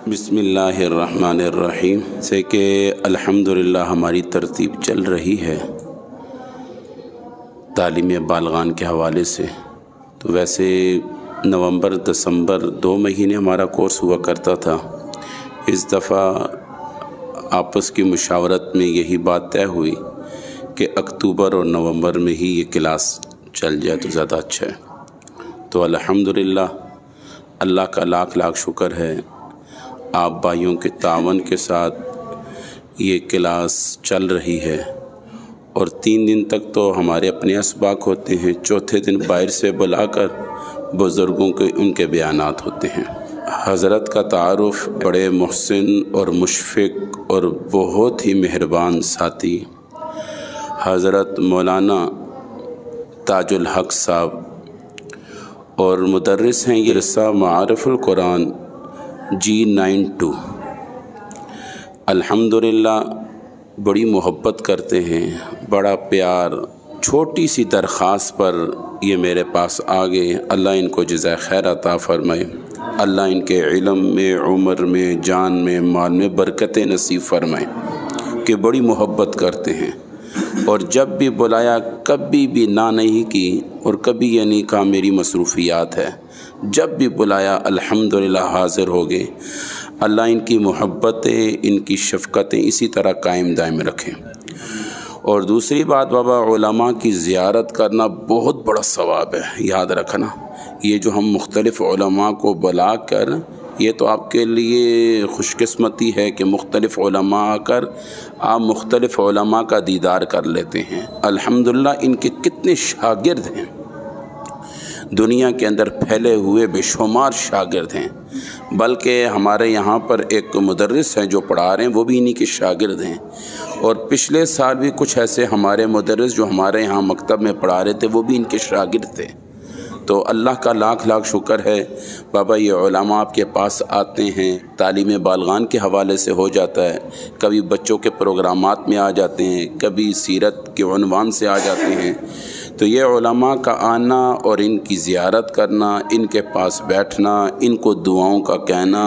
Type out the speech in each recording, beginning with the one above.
بسم اللہ الرحمن الرحیم سے کہ الحمدللہ ہماری ترتیب چل رہی ہے تعلیم بالغان کے حوالے سے. تو ویسے نومبر دسمبر 2 مہینے ہمارا کورس ہوا کرتا تھا. اس دفعہ آپس کی مشاورت میں یہی بات طے ہوئی کہ اکتوبر اور نومبر میں ہی یہ کلاس چل جائے تو زیادہ اچھا ہے. تو الحمدللہ اللہ کا لاکھ لاکھ شکر ہے، آپ بھائیوں کے تعاون کے ساتھ یہ کلاس چل رہی ہے. اور 3 دن تک تو ہمارے اپنے اسباق ہوتے ہیں، چوتھے دن باہر سے بلا کر بزرگوں کے ان کے بیانات ہوتے ہیں. حضرت کا تعارف بڑے محسن اور مشفق اور بہت ہی مہربان ساتھی حضرت مولانا تاج الحق صاحب، اور مدرس ہیں یہ رسا معارف القرآن G92. الحمدللہ بڑی محبت کرتے ہیں، بڑا پیار. چھوٹی سی درخواست پر یہ میرے پاس آ گئے. اللہ ان کو جزائے خیر عطا فرمائے، اللہ ان کے علم میں، عمر میں، جان میں، مال میں برکتیں نصیب فرمائے. کہ بڑی محبت کرتے ہیں اور جب بھی بلایا کبھی بھی نہ نہیں کی، اور کبھی یہ نہیں کہا میری مصروفیات ہے. جب بھی بلایا الحمدللہ حاضر ہو گئے. اللہ ان کی محبتیں، ان کی شفقتیں اسی طرح قائم دائم رکھیں. اور دوسری بات بابا، علماء کی زیارت کرنا بہت بڑا ثواب ہے. یاد رکھنا، یہ جو ہم مختلف علماء کو بلا کر، یہ تو آپ کے لیے خوش قسمتی ہے کہ مختلف علماء آ کر آپ مختلف علماء کا دیدار کر لیتے ہیں. الحمدللہ ان کے کتنے شاگرد ہیں، دنیا کے اندر پھیلے ہوئے بے شمار شاگرد ہیں. بلکہ ہمارے یہاں پر ایک مدرس ہیں جو پڑھا رہے ہیں، وہ بھی انہی کے شاگرد ہیں. اور پچھلے سال بھی کچھ ایسے ہمارے مدرس جو ہمارے یہاں مکتب میں پڑھا رہے تھے، وہ بھی ان کے شاگرد تھے. تو اللہ کا لاکھ لاکھ شکر ہے بابا، یہ علماء آپ کے پاس آتے ہیں، تعلیم بالغان کے حوالے سے ہو جاتا ہے، کبھی بچوں کے پروگرامات میں آ جاتے ہیں، کبھی سیرت کے عنوان سے آ جاتے ہیں. تو یہ علماء کا آنا اور ان کی زیارت کرنا، ان کے پاس بیٹھنا، ان کو دعاؤں کا کہنا،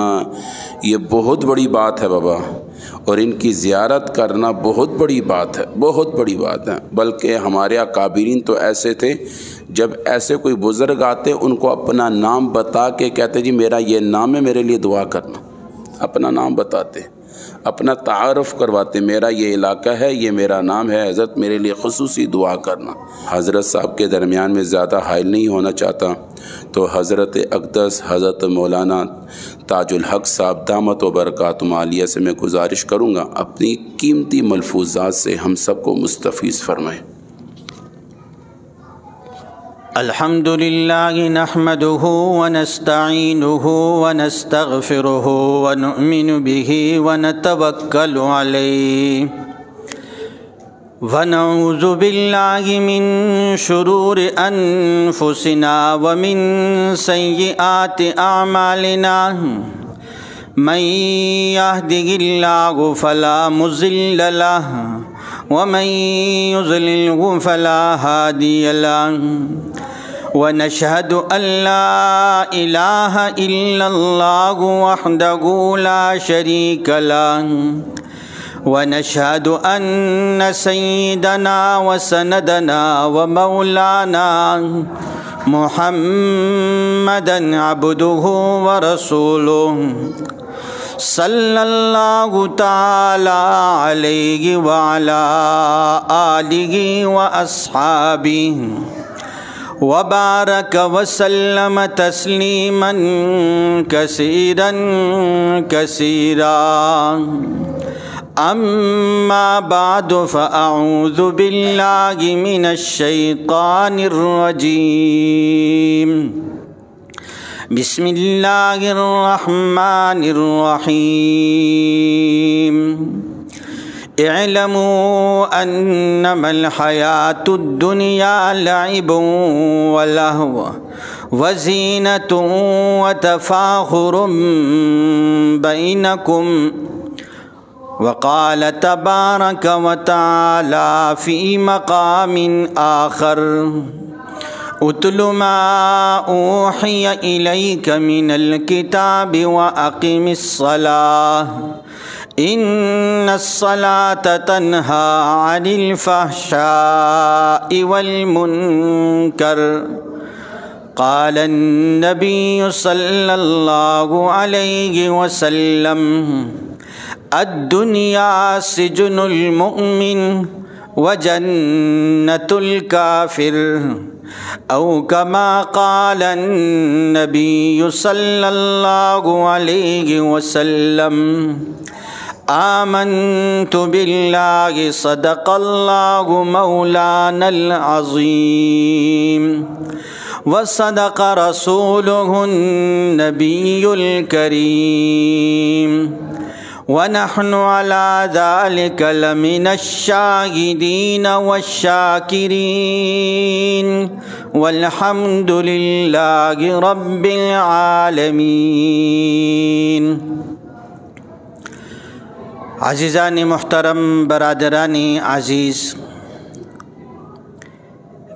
یہ بہت بڑی بات ہے بابا. اور ان کی زیارت کرنا بہت بڑی بات ہے، بہت بڑی بات ہے. بلکہ ہمارے اکابرین تو ایسے تھے، جب ایسے کوئی بزرگ آتے ان کو اپنا نام بتا کے کہتے جی میرا یہ نام ہے، میرے لیے دعا کرنا. اپنا نام بتاتے، اپنا تعارف کرواتے، میرا یہ علاقہ ہے، یہ میرا نام ہے، حضرت میرے لیے خصوصی دعا کرنا. حضرت صاحب کے درمیان میں زیادہ حائل نہیں ہونا چاہتا، تو حضرت اقدس حضرت مولانا تاج الحق صاحب دامت و برکاتہم عالیہ سے میں گزارش کروں گا اپنی قیمتی ملفوظات سے ہم سب کو مستفیض فرمائیں. الحمد للہ نحمده ونستعینه ونستغفره ونؤمن به ونتوکل علیہ ونعوذ باللہ من شرور انفسنا ومن سیئات اعمالنا من یهده اللہ فلا مضل له ومن یضللہ فلا ہادی له ونشهد أن لا إله إلا الله وحده لا شريك له ونشهد أن سيدنا وسندنا ومولانا محمدا عبده ورسوله صلی اللہ تعالی علیہ وعلا آلہ واصحابہ وبارک وسلم تسلیما کثیرا کثیرا اما بعد فاعوذ باللہ من الشیطان الرجیم بسم اللہ الرحمن الرحیم اعلموا انما الحیاة الدنیا لعب ولہو وزینۃ وتفاخر بینکم وقال تبارک وتعالی فی مقام آخر اتل ما اوحی الیک من الکتاب واقم الصلاة ان الصلاة تنہی عن الفحشاء والمنکر قال النبی صلی اللہ علیہ وسلم الدنیا سجن المؤمن وجنة الكافر او کما قال النبی صلی اللہ علیہ وسلم آمنت باللہ صدق اللہ مولانا العظیم وصدق رسولہ النبی الکریم ونحن على ذلك لمن الشاهدين والشاكرين والحمد لله رب العالمين۔ عزیزان محترم، برادران عزیز،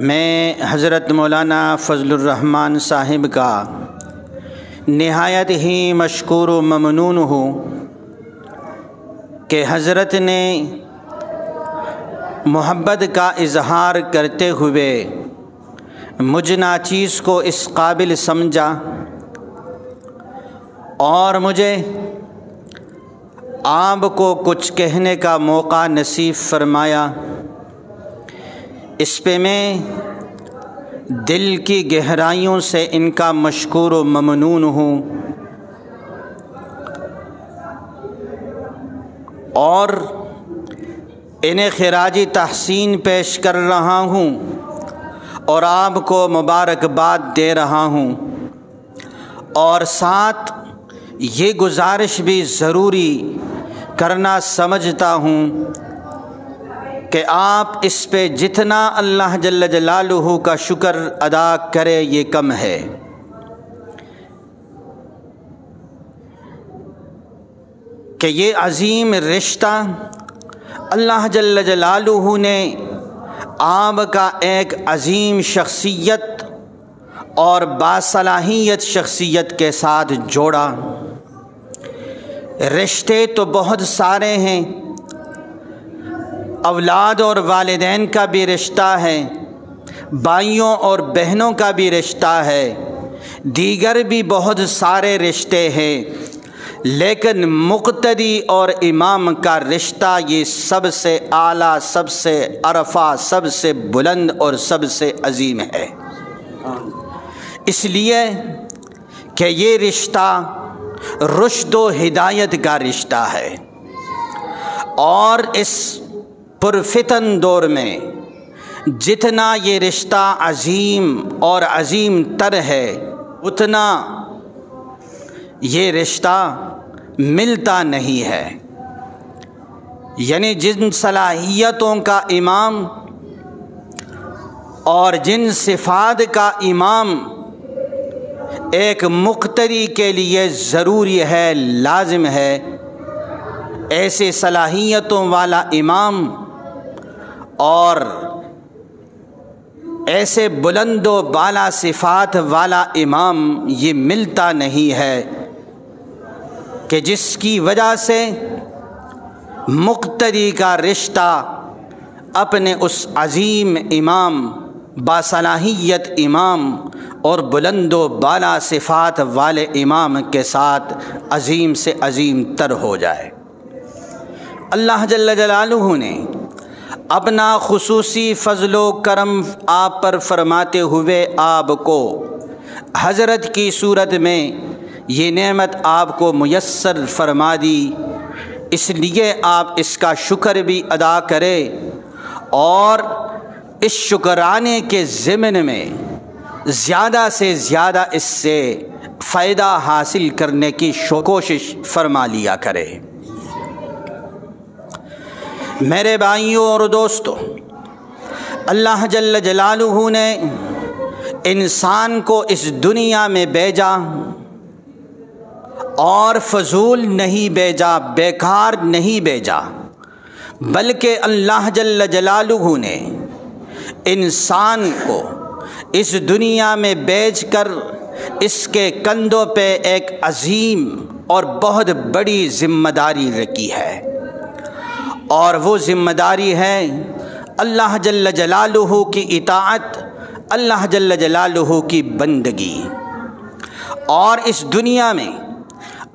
میں حضرت مولانا فضل الرحمن صاحب کا نہایت ہی مشکور و ممنون ہوں کہ حضرت نے محبت کا اظہار کرتے ہوئے مجھ ناچیز کو اس قابل سمجھا اور مجھے آپ کو کچھ کہنے کا موقع نصیب فرمایا۔ اس پہ میں دل کی گہرائیوں سے ان کا مشکور و ممنون ہوں اور انہیں خراج تحسین پیش کر رہا ہوں اور آپ کو مبارکباد دے رہا ہوں، اور ساتھ یہ گزارش بھی ضروری کرنا سمجھتا ہوں کہ آپ اس پہ جتنا اللہ جل جلالہ کا شکر ادا کرے یہ کم ہے۔ کہ یہ عظیم رشتہ اللہ جل جلالہ نے آپ کا ایک عظیم شخصیت اور باصلاحیت شخصیت کے ساتھ جوڑا۔ رشتے تو بہت سارے ہیں، اولاد اور والدین کا بھی رشتہ ہے، بھائیوں اور بہنوں کا بھی رشتہ ہے، دیگر بھی بہت سارے رشتے ہیں، لیکن مقتدی اور امام کا رشتہ یہ سب سے اعلیٰ، سب سے عرفہ، سب سے بلند اور سب سے عظیم ہے۔ اس لیے کہ یہ رشتہ رشد و ہدایت کا رشتہ ہے، اور اس پرفتن دور میں جتنا یہ رشتہ عظیم اور عظیم تر ہے اتنا یہ رشتہ ملتا نہیں ہے۔ یعنی جن صلاحیتوں کا امام اور جن صفات کا امام ایک مقتدی کے لیے ضروری ہے، لازم ہے، ایسے صلاحیتوں والا امام اور ایسے بلند و بالا صفات والا امام یہ ملتا نہیں ہے کہ جس کی وجہ سے مقتدی کا رشتہ اپنے اس عظیم امام، باصلاحیت امام اور بلند و بالا صفات والے امام کے ساتھ عظیم سے عظیم تر ہو جائے۔ اللہ جل جلالہ نے اپنا خصوصی فضل و کرم آپ پر فرماتے ہوئے آپ کو حضرت کی صورت میں یہ نعمت آپ کو میسر فرما دی، اس لیے آپ اس کا شکر بھی ادا کریں اور اس شکرانے کے ضمن میں زیادہ سے زیادہ اس سے فائدہ حاصل کرنے کی کوشش فرما لیا کرے۔ میرے بھائیوں اور دوستو، اللہ جل جلالہ نے انسان کو اس دنیا میں بھیجا اور فضول نہیں بھیجا، بیکار نہیں بھیجا، بلکہ اللہ جل جلالہ نے انسان کو اس دنیا میں بھیج کر اس کے کندھوں پہ ایک عظیم اور بہت بڑی ذمہ داری رکھی ہے، اور وہ ذمہ داری ہے اللہ جل جلالہ کی اطاعت، اللہ جل جلالہ کی بندگی۔ اور اس دنیا میں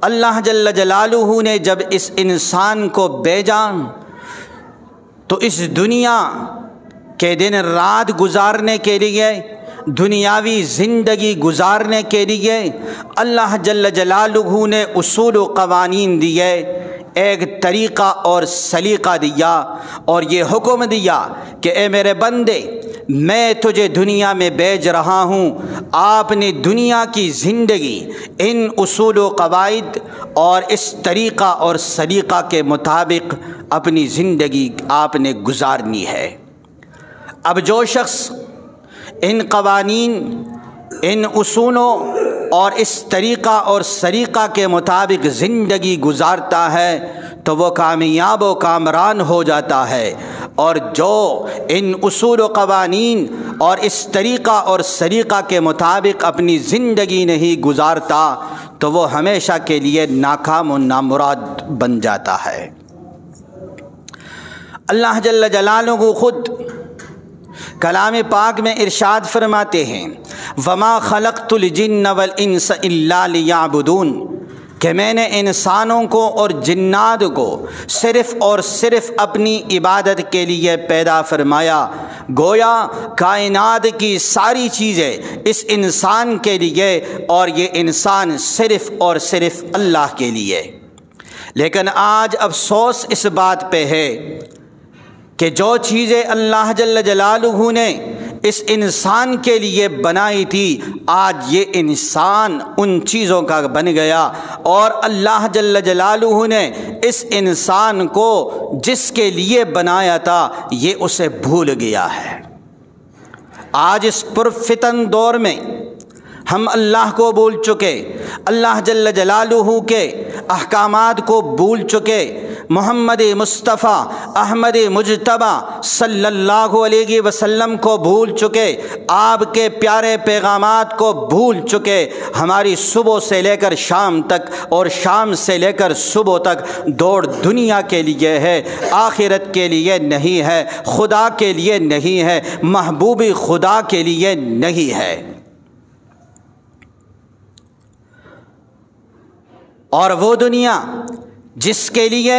اللہ جل جلالہ نے جب اس انسان کو بھیجا تو اس دنیا کے دن رات گزارنے کے لیے، دنیاوی زندگی گزارنے کے لیے اللہ جل جلالہ نے اصول و قوانین دیے، ایک طریقہ اور سلیقہ دیا، اور یہ حکم دیا کہ اے میرے بندے، میں تجھے دنیا میں بھیج رہا ہوں، آپ نے دنیا کی زندگی ان اصول و قواعد اور اس طریقہ اور سلیقہ کے مطابق اپنی زندگی آپ نے گزارنی ہے۔ اب جو شخص ان قوانین، ان اصولوں اور اس طریقہ اور سلیقہ کے مطابق زندگی گزارتا ہے تو وہ کامیاب و کامران ہو جاتا ہے، اور جو ان اصول و قوانین اور اس طریقہ اور سلیقہ کے مطابق اپنی زندگی نہیں گزارتا تو وہ ہمیشہ کے لیے ناکام و نامراد بن جاتا ہے۔ اللہ جل جلالہ خود کلام پاک میں ارشاد فرماتے ہیں وَمَا خَلَقْتُ الْجِنَّ وَالْإِنسَ إِلَّا لِيَعْبُدُونَ، کہ میں نے انسانوں کو اور جنات کو صرف اور صرف اپنی عبادت کے لیے پیدا فرمایا۔ گویا کائنات کی ساری چیزیں اس انسان کے لیے اور یہ انسان صرف اور صرف اللہ کے لیے۔ لیکن آج افسوس اس بات پہ ہے کہ جو چیزیں اللہ جل جلالہ نے اس انسان کے لیے بنائی تھی، آج یہ انسان ان چیزوں کا بن گیا، اور اللہ جل جلالہ نے اس انسان کو جس کے لیے بنایا تھا یہ اسے بھول گیا ہے۔ آج اس پرفتن دور میں ہم اللہ کو بھول چکے، اللہ جل جلالہ کے احکامات کو بھول چکے، محمد مصطفیٰ احمد مجتبیٰ صلی اللہ علیہ وسلم کو بھول چکے، آپ کے پیارے پیغامات کو بھول چکے۔ ہماری صبح سے لے کر شام تک اور شام سے لے کر صبح تک دوڑ دنیا کے لیے ہے، آخرت کے لیے نہیں ہے، خدا کے لیے نہیں ہے، محبوب خدا کے لیے نہیں ہے۔ اور وہ دنیا جس کے لیے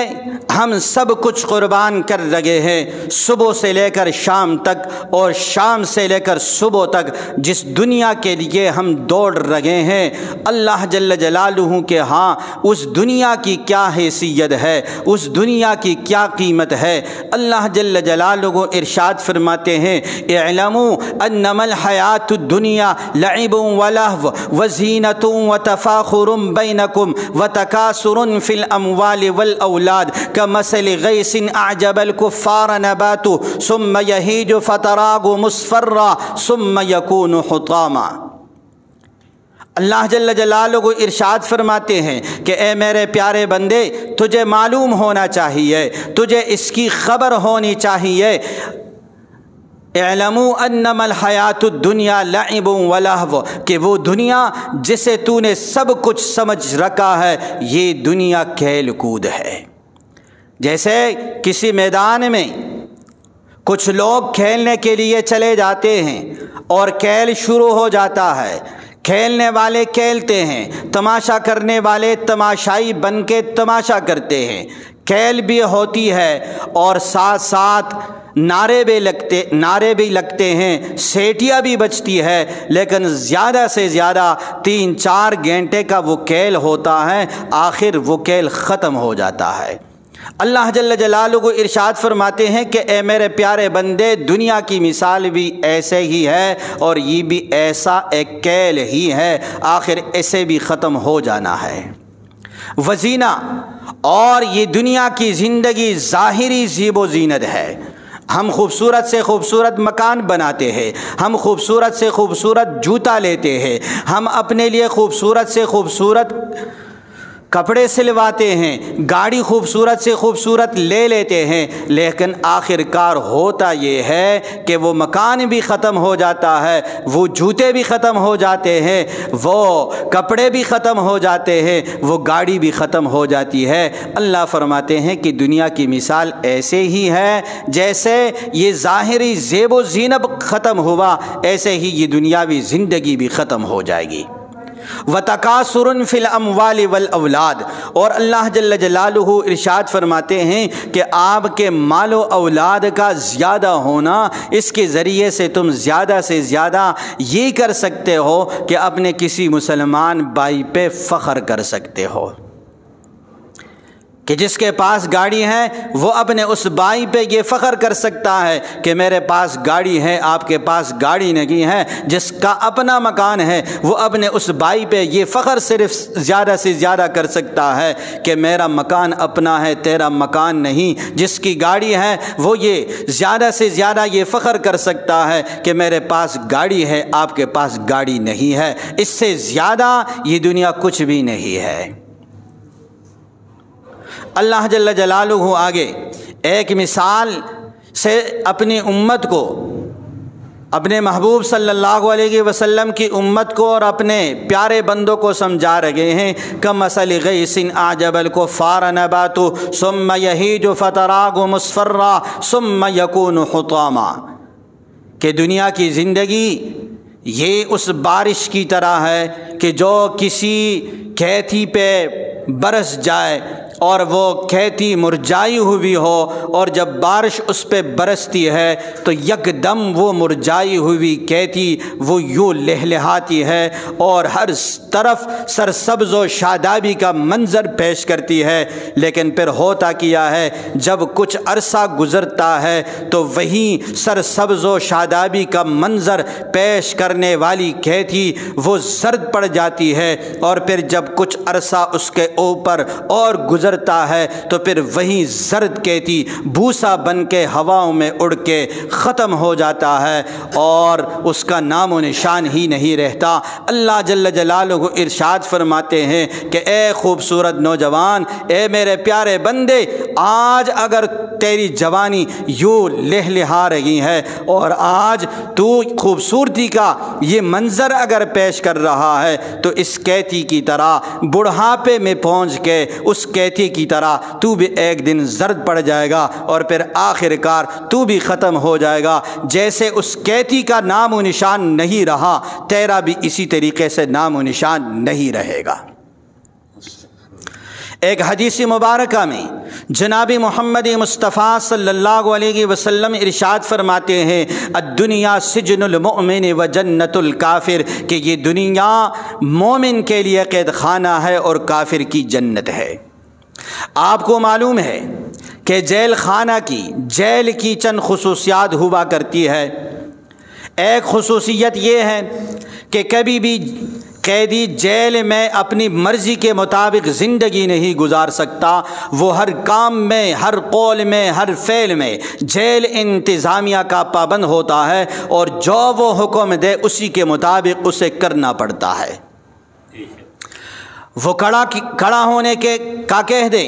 ہم سب کچھ قربان کر رہے ہیں، صبح سے لے کر شام تک اور شام سے لے کر صبح تک جس دنیا کے لیے ہم دوڑ رہے ہیں، اللہ جل جلالہ کے ہاں اس دنیا کی کیا حیثیت ہے، اس دنیا کی کیا قیمت ہے۔ اللہ جل جلالہ ارشاد فرماتے ہیں اعلموا انما الحیات الدنیا لعب ولہو وزینۃ وتفاخر بینکم وتکاثر فی الاموال والأولاد كمثل غيث أعجب الكفار نباته ثم يهيج فتراه مصفرا ثم يكون حطاما۔ اللہ جل جلالہ ارشاد فرماتے ہیں کہ اے میرے پیارے بندے، تجھے معلوم ہونا چاہیے، تجھے اس کی خبر ہونی چاہیے، اعلموا انما الحیات الدنیا لعب ولہو، کہ وہ دنیا جسے تو نے سب کچھ سمجھ رکھا ہے یہ دنیا کھیل کود ہے۔ جیسے کسی میدان میں کچھ لوگ کھیلنے کے لیے چلے جاتے ہیں اور کھیل شروع ہو جاتا ہے، کھیلنے والے کھیلتے ہیں، تماشا کرنے والے تماشائی بن کے تماشا کرتے ہیں، کھیل بھی ہوتی ہے اور ساتھ ساتھ نعرے بھی لگتے ہیں، سیٹیاں بھی بجتی ہے، لیکن زیادہ سے زیادہ 3-4 گھنٹے کا وہ کھیل ہوتا ہے، آخر وہ کھیل ختم ہو جاتا ہے۔ اللہ جل جلالہ ارشاد فرماتے ہیں کہ اے میرے پیارے بندے، دنیا کی مثال بھی ایسے ہی ہے اور یہ بھی ایسا ایک کھیل ہی ہے، آخر اسے بھی ختم ہو جانا ہے۔ وزینہ اور یہ دنیا کی زندگی ظاہری زیب و زینت ہے۔ ہم خوبصورت سے خوبصورت مکان بناتے ہیں، ہم خوبصورت سے خوبصورت جوتا لیتے ہیں، ہم اپنے لیے خوبصورت سے خوبصورت کپڑے سلواتے ہیں، گاڑی خوبصورت سے خوبصورت لے لیتے ہیں، لیکن آخر کار ہوتا یہ ہے کہ وہ مکان بھی ختم ہو جاتا ہے، وہ جوتے بھی ختم ہو جاتے ہیں، وہ کپڑے بھی ختم ہو جاتے ہیں، وہ گاڑی بھی ختم ہو جاتی ہے۔ اللہ فرماتے ہیں کہ دنیا کی مثال ایسے ہی ہے، جیسے یہ ظاہری زیب و زینت ختم ہوا، ایسے ہی یہ دنیاوی زندگی بھی ختم ہو جائے گی۔ وَتَكَاثُرٌ فِي الْأَمْوَالِ وَالْأَوْلَادِ، اور اللہ جل جلالہ ارشاد فرماتے ہیں کہ آپ کے مال و اولاد کا زیادہ ہونا، اس کے ذریعے سے تم زیادہ سے زیادہ یہ کر سکتے ہو کہ اپنے کسی مسلمان بھائی پہ فخر کر سکتے ہو، کہ جس کے پاس گاڑی ہے وہ اپنے اس بھائی پہ یہ فخر کر سکتا ہے کہ میرے پاس گاڑی ہے، آپ کے پاس گاڑی نہیں ہے۔ جس کا اپنا مکان ہے وہ اپنے اس بھائی پہ یہ فخر صرف زیادہ سے زیادہ کر سکتا ہے کہ میرا مکان اپنا ہے، تیرا مکان نہیں۔ جس کی گاڑی ہے وہ یہ زیادہ سے زیادہ یہ فخر کر سکتا ہے کہ میرے پاس گاڑی ہے، آپ کے پاس گاڑی نہیں ہے۔ اس سے زیادہ یہ دنیا کچھ بھی نہیں ہے۔ اللہ جل جلالہ آگے ایک مثال سے اپنی امت کو، اپنے محبوب صلی اللہ علیہ وسلم کی امت کو اور اپنے پیارے بندوں کو سمجھا رہے ہیں۔ کمثل غیث اعجب الکفار نباتہ ثم یہیج فتراہ مصفرا ثم یکون حطاما، کہ دنیا کی زندگی یہ اس بارش کی طرح ہے کہ جو کسی کھیتی پہ برس جائے اور وہ کھیتی مرجائی ہوئی ہو، اور جب بارش اس پہ برستی ہے تو یکدم وہ مرجائی ہوئی کھیتی وہ یوں لہلہاتی ہے اور ہر طرف سرسبز و شادابی کا منظر پیش کرتی ہے۔ لیکن پھر ہوتا کیا ہے، جب کچھ عرصہ گزرتا ہے تو وہی سرسبز و شادابی کا منظر پیش کرنے والی کھیتی وہ زرد پڑ جاتی ہے، اور پھر جب کچھ عرصہ اس کے اوپر اور گزرتا ہے تو پھر وہی زرد کھیتی بھوسا بن کے ہواؤں میں اڑ کے ختم ہو جاتا ہے اور اس کا نام و نشان ہی نہیں رہتا۔ اللہ جل جلالہ ارشاد فرماتے ہیں کہ اے خوبصورت نوجوان، اے میرے پیارے بندے، آج اگر تیری جوانی یوں لہلہا رہی ہے اور آج تو خوبصورتی کا یہ منظر اگر پیش کر رہا ہے تو اس کھیتی کی طرح بڑھاپے میں پہنچ کے اس کھیتی کی طرح تو بھی ایک دن زرد پڑ جائے گا اور پھر آخر کار تو بھی ختم ہو جائے گا۔ جیسے اس کھیتی کا نام و نشان نہیں رہا، تیرا بھی اسی طریقے سے نام و نشان نہیں رہے گا۔ ایک حدیث مبارکہ میں جناب محمد مصطفیٰ صلی اللہ علیہ وسلم ارشاد فرماتے ہیں، الدنیا سجن المؤمن و جنت الکافر، کہ یہ دنیا مومن کے لیے قید خانہ ہے اور کافر کی جنت ہے۔ آپ کو معلوم ہے کہ جیل خانہ کی، جیل کی چند خصوصیات ہوا کرتی ہے۔ ایک خصوصیت یہ ہے کہ کبھی بھی قیدی جیل میں اپنی مرضی کے مطابق زندگی نہیں گزار سکتا، وہ ہر کام میں، ہر قول میں، ہر فعل میں جیل انتظامیہ کا پابند ہوتا ہے اور جو وہ حکم دے اسی کے مطابق اسے کرنا پڑتا ہے۔ وہ کھڑا ہونے کا کہہ دے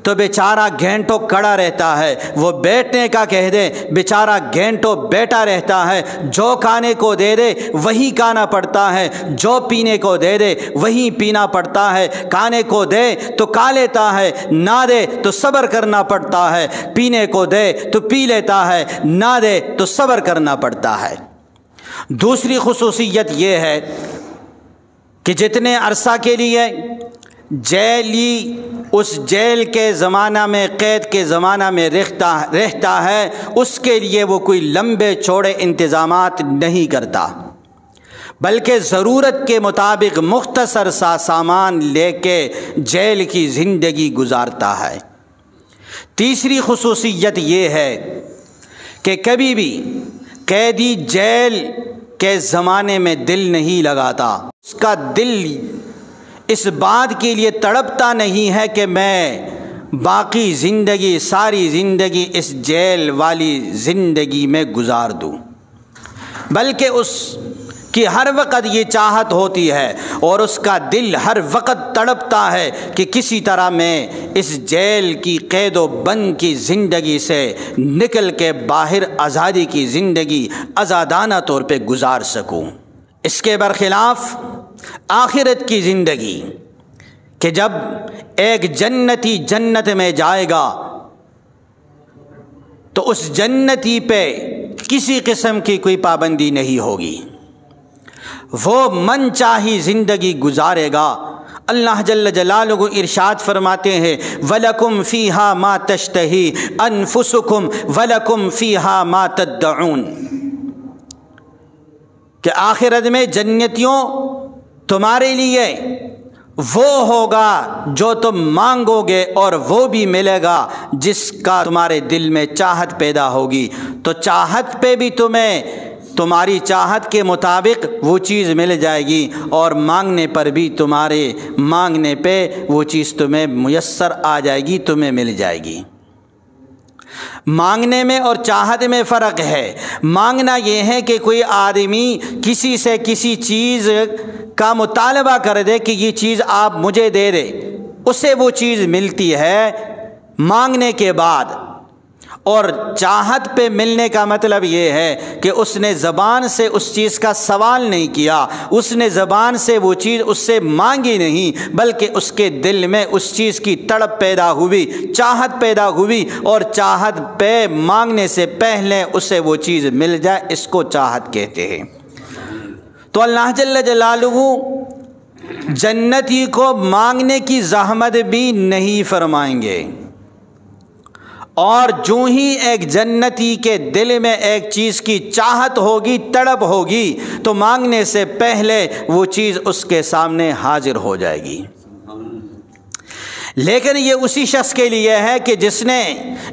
تو بیچارہ گھنٹوں کھڑا رہتا ہے، وہ بیٹھنے کا کہہ دے بیچارہ گھنٹوں بیٹھا رہتا ہے، جو کھانے کو دے دے وہی کھانا پڑتا ہے، جو پینے کو دے دے وہی پینا پڑتا ہے، کھانے کو دے تو کھا لیتا ہے، نہ دے تو صبر کرنا پڑتا ہے، پینے کو دے تو پی لیتا ہے، نہ دے تو صبر کرنا پڑتا ہے۔ دوسری خصوصیت یہ ہے کہ جتنے عرصہ کے لیے جیلی اس جیل کے زمانہ میں، قید کے زمانہ میں رہتا ہے، اس کے لیے وہ کوئی لمبے چوڑے انتظامات نہیں کرتا، بلکہ ضرورت کے مطابق مختصر سا سامان لے کے جیل کی زندگی گزارتا ہے۔ تیسری خصوصیت یہ ہے کہ کبھی بھی قیدی جیل کے زمانے میں دل نہیں لگاتا، اس کا دل اس بات کے لیے تڑپتا نہیں ہے کہ میں باقی زندگی، ساری زندگی اس جیل والی زندگی میں گزار دوں، بلکہ اس کی ہر وقت یہ چاہت ہوتی ہے اور اس کا دل ہر وقت تڑپتا ہے کہ کسی طرح میں اس جیل کی قید و بند کی زندگی سے نکل کے باہر آزادی کی زندگی آزادانہ طور پہ گزار سکوں۔ اس کے برخلاف آخرت کی زندگی کہ جب ایک جنتی جنت میں جائے گا تو اس جنتی پہ کسی قسم کی کوئی پابندی نہیں ہوگی، وہ من چاہی زندگی گزارے گا۔ اللہ جل جلالہ ارشاد فرماتے ہیں وَلَكُمْ فِيهَا مَا تَشْتَهِي أَنفُسُكُمْ وَلَكُمْ فِيهَا مَا تَدَّعُونَ، کہ آخرت میں جنتیوں تمہارے لیے وہ ہوگا جو تم مانگو گے اور وہ بھی ملے گا جس کا تمہارے دل میں چاہت پیدا ہوگی، تو چاہت پہ بھی تمہیں تمہاری چاہت کے مطابق وہ چیز مل جائے گی، اور مانگنے پر بھی تمہارے مانگنے پہ وہ چیز تمہیں میسر آ جائے گی، تمہیں مل جائے گی۔ مانگنے میں اور چاہت میں فرق ہے۔ مانگنا یہ ہے کہ کوئی آدمی کسی سے کسی چیز کا مطالبہ کر دے کہ یہ چیز آپ مجھے دے دے، اسے وہ چیز ملتی ہے مانگنے کے بعد، اور چاہت پہ ملنے کا مطلب یہ ہے کہ اس نے زبان سے اس چیز کا سوال نہیں کیا، اس نے زبان سے وہ چیز اس سے مانگی نہیں، بلکہ اس کے دل میں اس چیز کی تڑپ پیدا ہوئی، چاہت پیدا ہوئی، اور چاہت پہ مانگنے سے پہلے اسے وہ چیز مل جائے، اس کو چاہت کہتے ہیں۔ تو اللہ جل جلالہ جنتی کو مانگنے کی زحمت بھی نہیں فرمائیں گے، اور جو ہی ایک جنتی کے دل میں ایک چیز کی چاہت ہوگی، تڑپ ہوگی، تو مانگنے سے پہلے وہ چیز اس کے سامنے حاضر ہو جائے گی۔ لیکن یہ اسی شخص کے لیے ہے کہ جس نے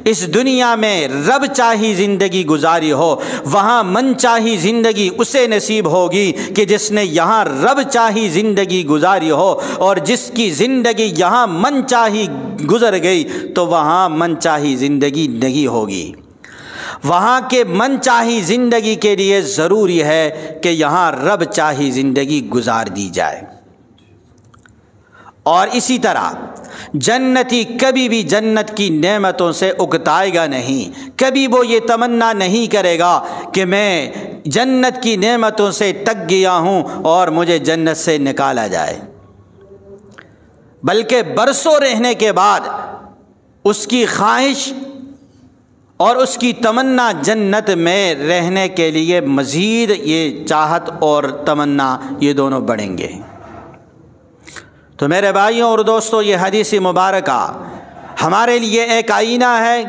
اس دنیا میں رب چاہی زندگی گزاری ہو، وہاں من چاہی زندگی اسے نصیب ہوگی کہ جس نے یہاں رب چاہی زندگی گزاری ہو، اور جس کی زندگی یہاں من چاہی گزر گئی تو وہاں من چاہی زندگی نہیں ہوگی۔ وہاں کے من چاہی زندگی کے لیے ضروری ہے کہ یہاں رب چاہی زندگی گزار دی جائے۔ اور اسی طرح جنتی کبھی بھی جنت کی نعمتوں سے اکتائے گا نہیں، کبھی وہ یہ تمنا نہیں کرے گا کہ میں جنت کی نعمتوں سے تک گیا ہوں اور مجھے جنت سے نکالا جائے، بلکہ برسوں رہنے کے بعد اس کی خواہش اور اس کی تمنا جنت میں رہنے کے لیے مزید یہ چاہت اور تمنا یہ دونوں بڑھیں گے۔ تو میرے بھائیوں اور دوستوں، یہ حدیث مبارکہ ہمارے لیے ایک آئینہ ہے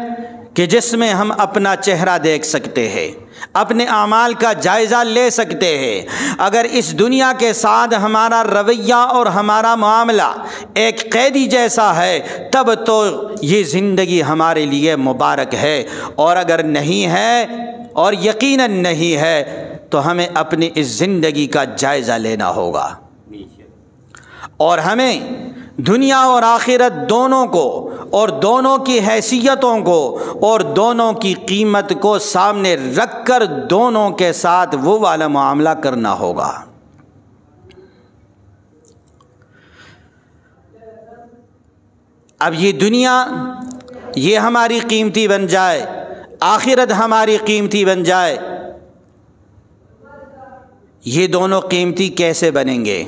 کہ جس میں ہم اپنا چہرہ دیکھ سکتے ہیں، اپنے اعمال کا جائزہ لے سکتے ہیں۔ اگر اس دنیا کے ساتھ ہمارا رویہ اور ہمارا معاملہ ایک قیدی جیسا ہے تب تو یہ زندگی ہمارے لیے مبارک ہے، اور اگر نہیں ہے اور یقیناً نہیں ہے تو ہمیں اپنی اس زندگی کا جائزہ لینا ہوگا، اور ہمیں دنیا اور آخرت دونوں کو، اور دونوں کی حیثیتوں کو اور دونوں کی قیمت کو سامنے رکھ کر دونوں کے ساتھ وہ والا معاملہ کرنا ہوگا۔ اب یہ دنیا یہ ہماری قیمتی بن جائے، آخرت ہماری قیمتی بن جائے، یہ دونوں قیمتی کیسے بنیں گے؟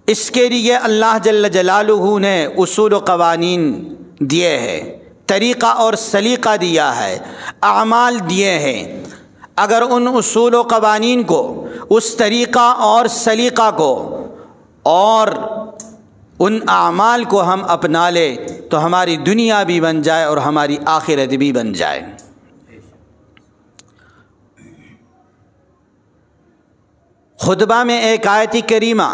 اس کے لیے اللہ جل جلالہ نے اصول و قوانین دیے ہیں، طریقہ اور سلیقہ دیا ہے، اعمال دیے ہیں۔ اگر ان اصول و قوانین کو، اس طریقہ اور سلیقہ کو اور ان اعمال کو ہم اپنا لیں تو ہماری دنیا بھی بن جائے اور ہماری آخرت بھی بن جائے۔ خطبہ میں ایک آیت کریمہ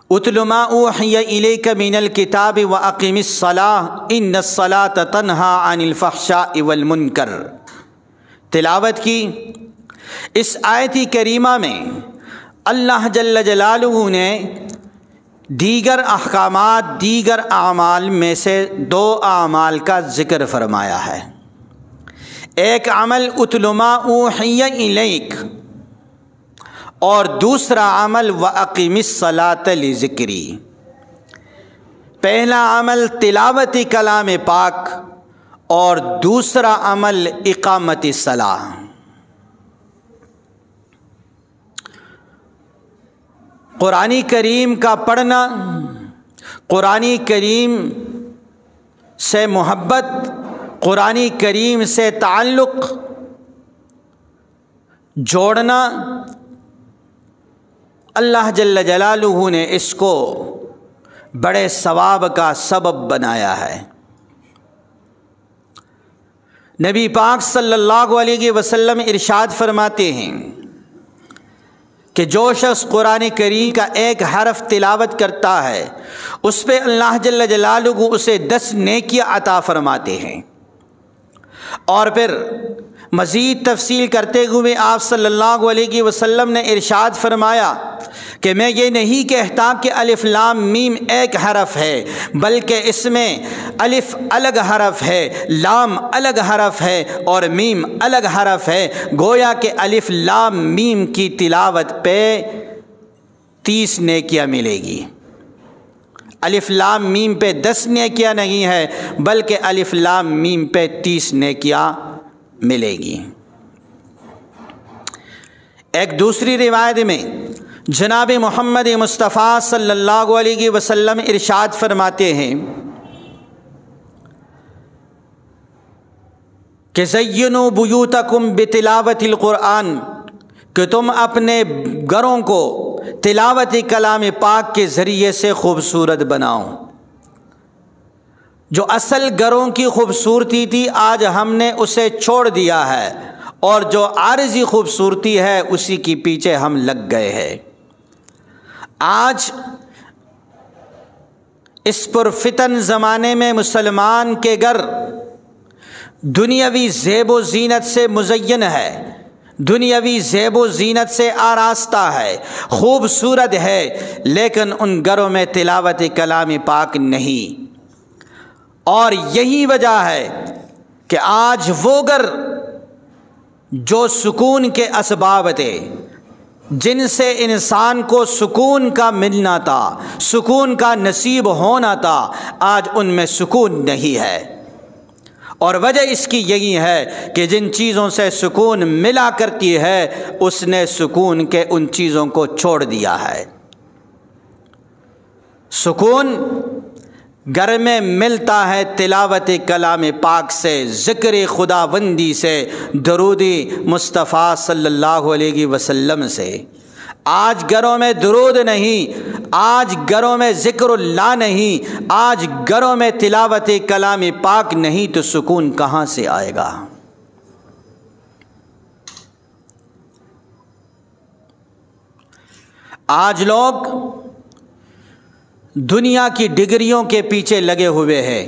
اتل ما اوحی الیک من الکتاب واقم الصلاۃ ان الصلاۃ تنہی عن الفحشاء والمنکر تلاوت کی۔ اس آیت کریمہ میں اللہ جل جلالہ نے دیگر احکامات، دیگر اعمال میں سے دو اعمال کا ذکر فرمایا ہے۔ ایک عمل اتل ما اوحی الیک اور دوسرا عمل وَأَقِمِ الصَّلَاةَ لِذِكْرِی۔ پہلا عمل تلاوت کلام پاک اور دوسرا عمل اقامت الصلاۃ۔ قرآن کریم کا پڑھنا، قرآن کریم سے محبت، قرآن کریم سے تعلق جوڑنا، اللہ جل جلالہ نے اس کو بڑے ثواب کا سبب بنایا ہے۔ نبی پاک صلی اللہ علیہ وسلم ارشاد فرماتے ہیں کہ جو شخص قرآن کریم کا ایک حرف تلاوت کرتا ہے اس پہ اللہ جل جلالہ اسے 10 نیکیاں عطا فرماتے ہیں۔ اور پھر مزید تفصیل کرتے ہوئے آپ صلی اللہ علیہ وسلم نے ارشاد فرمایا کہ میں یہ نہیں کہتا کہ الف لام میم ایک حرف ہے، بلکہ اس میں الف الگ حرف ہے، لام الگ حرف ہے اور میم الگ حرف ہے۔ گویا کہ الف لام میم کی تلاوت پہ 30 نیکیاں ملے گی۔ الف لام میم پہ 10 نیکیاں نہیں ہے بلکہ الف لام میم پہ 30 نیکیاں ملے گی۔ ایک دوسری روایت میں جناب محمد مصطفیٰ صلی اللہ علیہ وسلم ارشاد فرماتے ہیں کہ زینوا بیوتکم بتلاوت القرآن، کہ تم اپنے گھروں کو تلاوت کلام پاک کے ذریعے سے خوبصورت بناؤ۔ جو اصل گھروں کی خوبصورتی تھی آج ہم نے اسے چھوڑ دیا ہے، اور جو عارضی خوبصورتی ہے اسی کے پیچھے ہم لگ گئے ہیں۔ آج اس پرفتن زمانے میں مسلمان کے گھر دنیاوی زیب و زینت سے مزین ہے، دنیاوی زیب و زینت سے آراستہ ہے، خوبصورت ہے، لیکن ان گھروں میں تلاوت کلام پاک نہیں۔ اور یہی وجہ ہے کہ آج وہ گھر جو سکون کے اسباب تھے، جن سے انسان کو سکون کا ملنا تھا، سکون کا نصیب ہونا تھا، آج ان میں سکون نہیں ہے۔ اور وجہ اس کی یہی ہے کہ جن چیزوں سے سکون ملا کرتی ہے اس نے سکون کے ان چیزوں کو چھوڑ دیا ہے۔ سکون گھر میں ملتا ہے تلاوت کلام پاک سے، ذکر خداوندی سے، درود مصطفیٰ صلی اللہ علیہ وسلم سے۔ آج گھروں میں درود نہیں، آج گھروں میں ذکر اللہ نہیں، آج گھروں میں تلاوت کلام پاک نہیں تو سکون کہاں سے آئے گا؟ آج لوگ دنیا کی ڈگریوں کے پیچھے لگے ہوئے ہیں،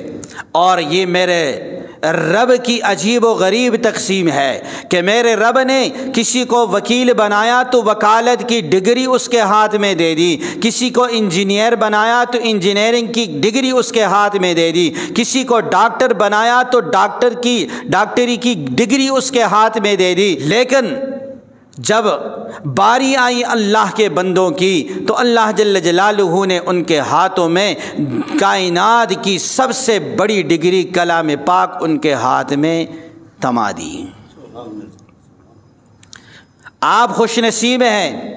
اور یہ میرے رب کی عجیب و غریب تقسیم ہے کہ میرے رب نے کسی کو وکیل بنایا تو وکالت کی ڈگری اس کے ہاتھ میں دے دی، کسی کو انجینئر بنایا تو انجینئرنگ کی ڈگری اس کے ہاتھ میں دے دی، کسی کو ڈاکٹر بنایا تو ڈاکٹری کی ڈگری اس کے ہاتھ میں دے دی، لیکن جب باری آئی اللہ کے بندوں کی تو اللہ جل جلالہ نے ان کے ہاتھوں میں کائنات کی سب سے بڑی ڈگری کلام پاک ان کے ہاتھ میں تھما دی۔ آپ خوش نصیب ہیں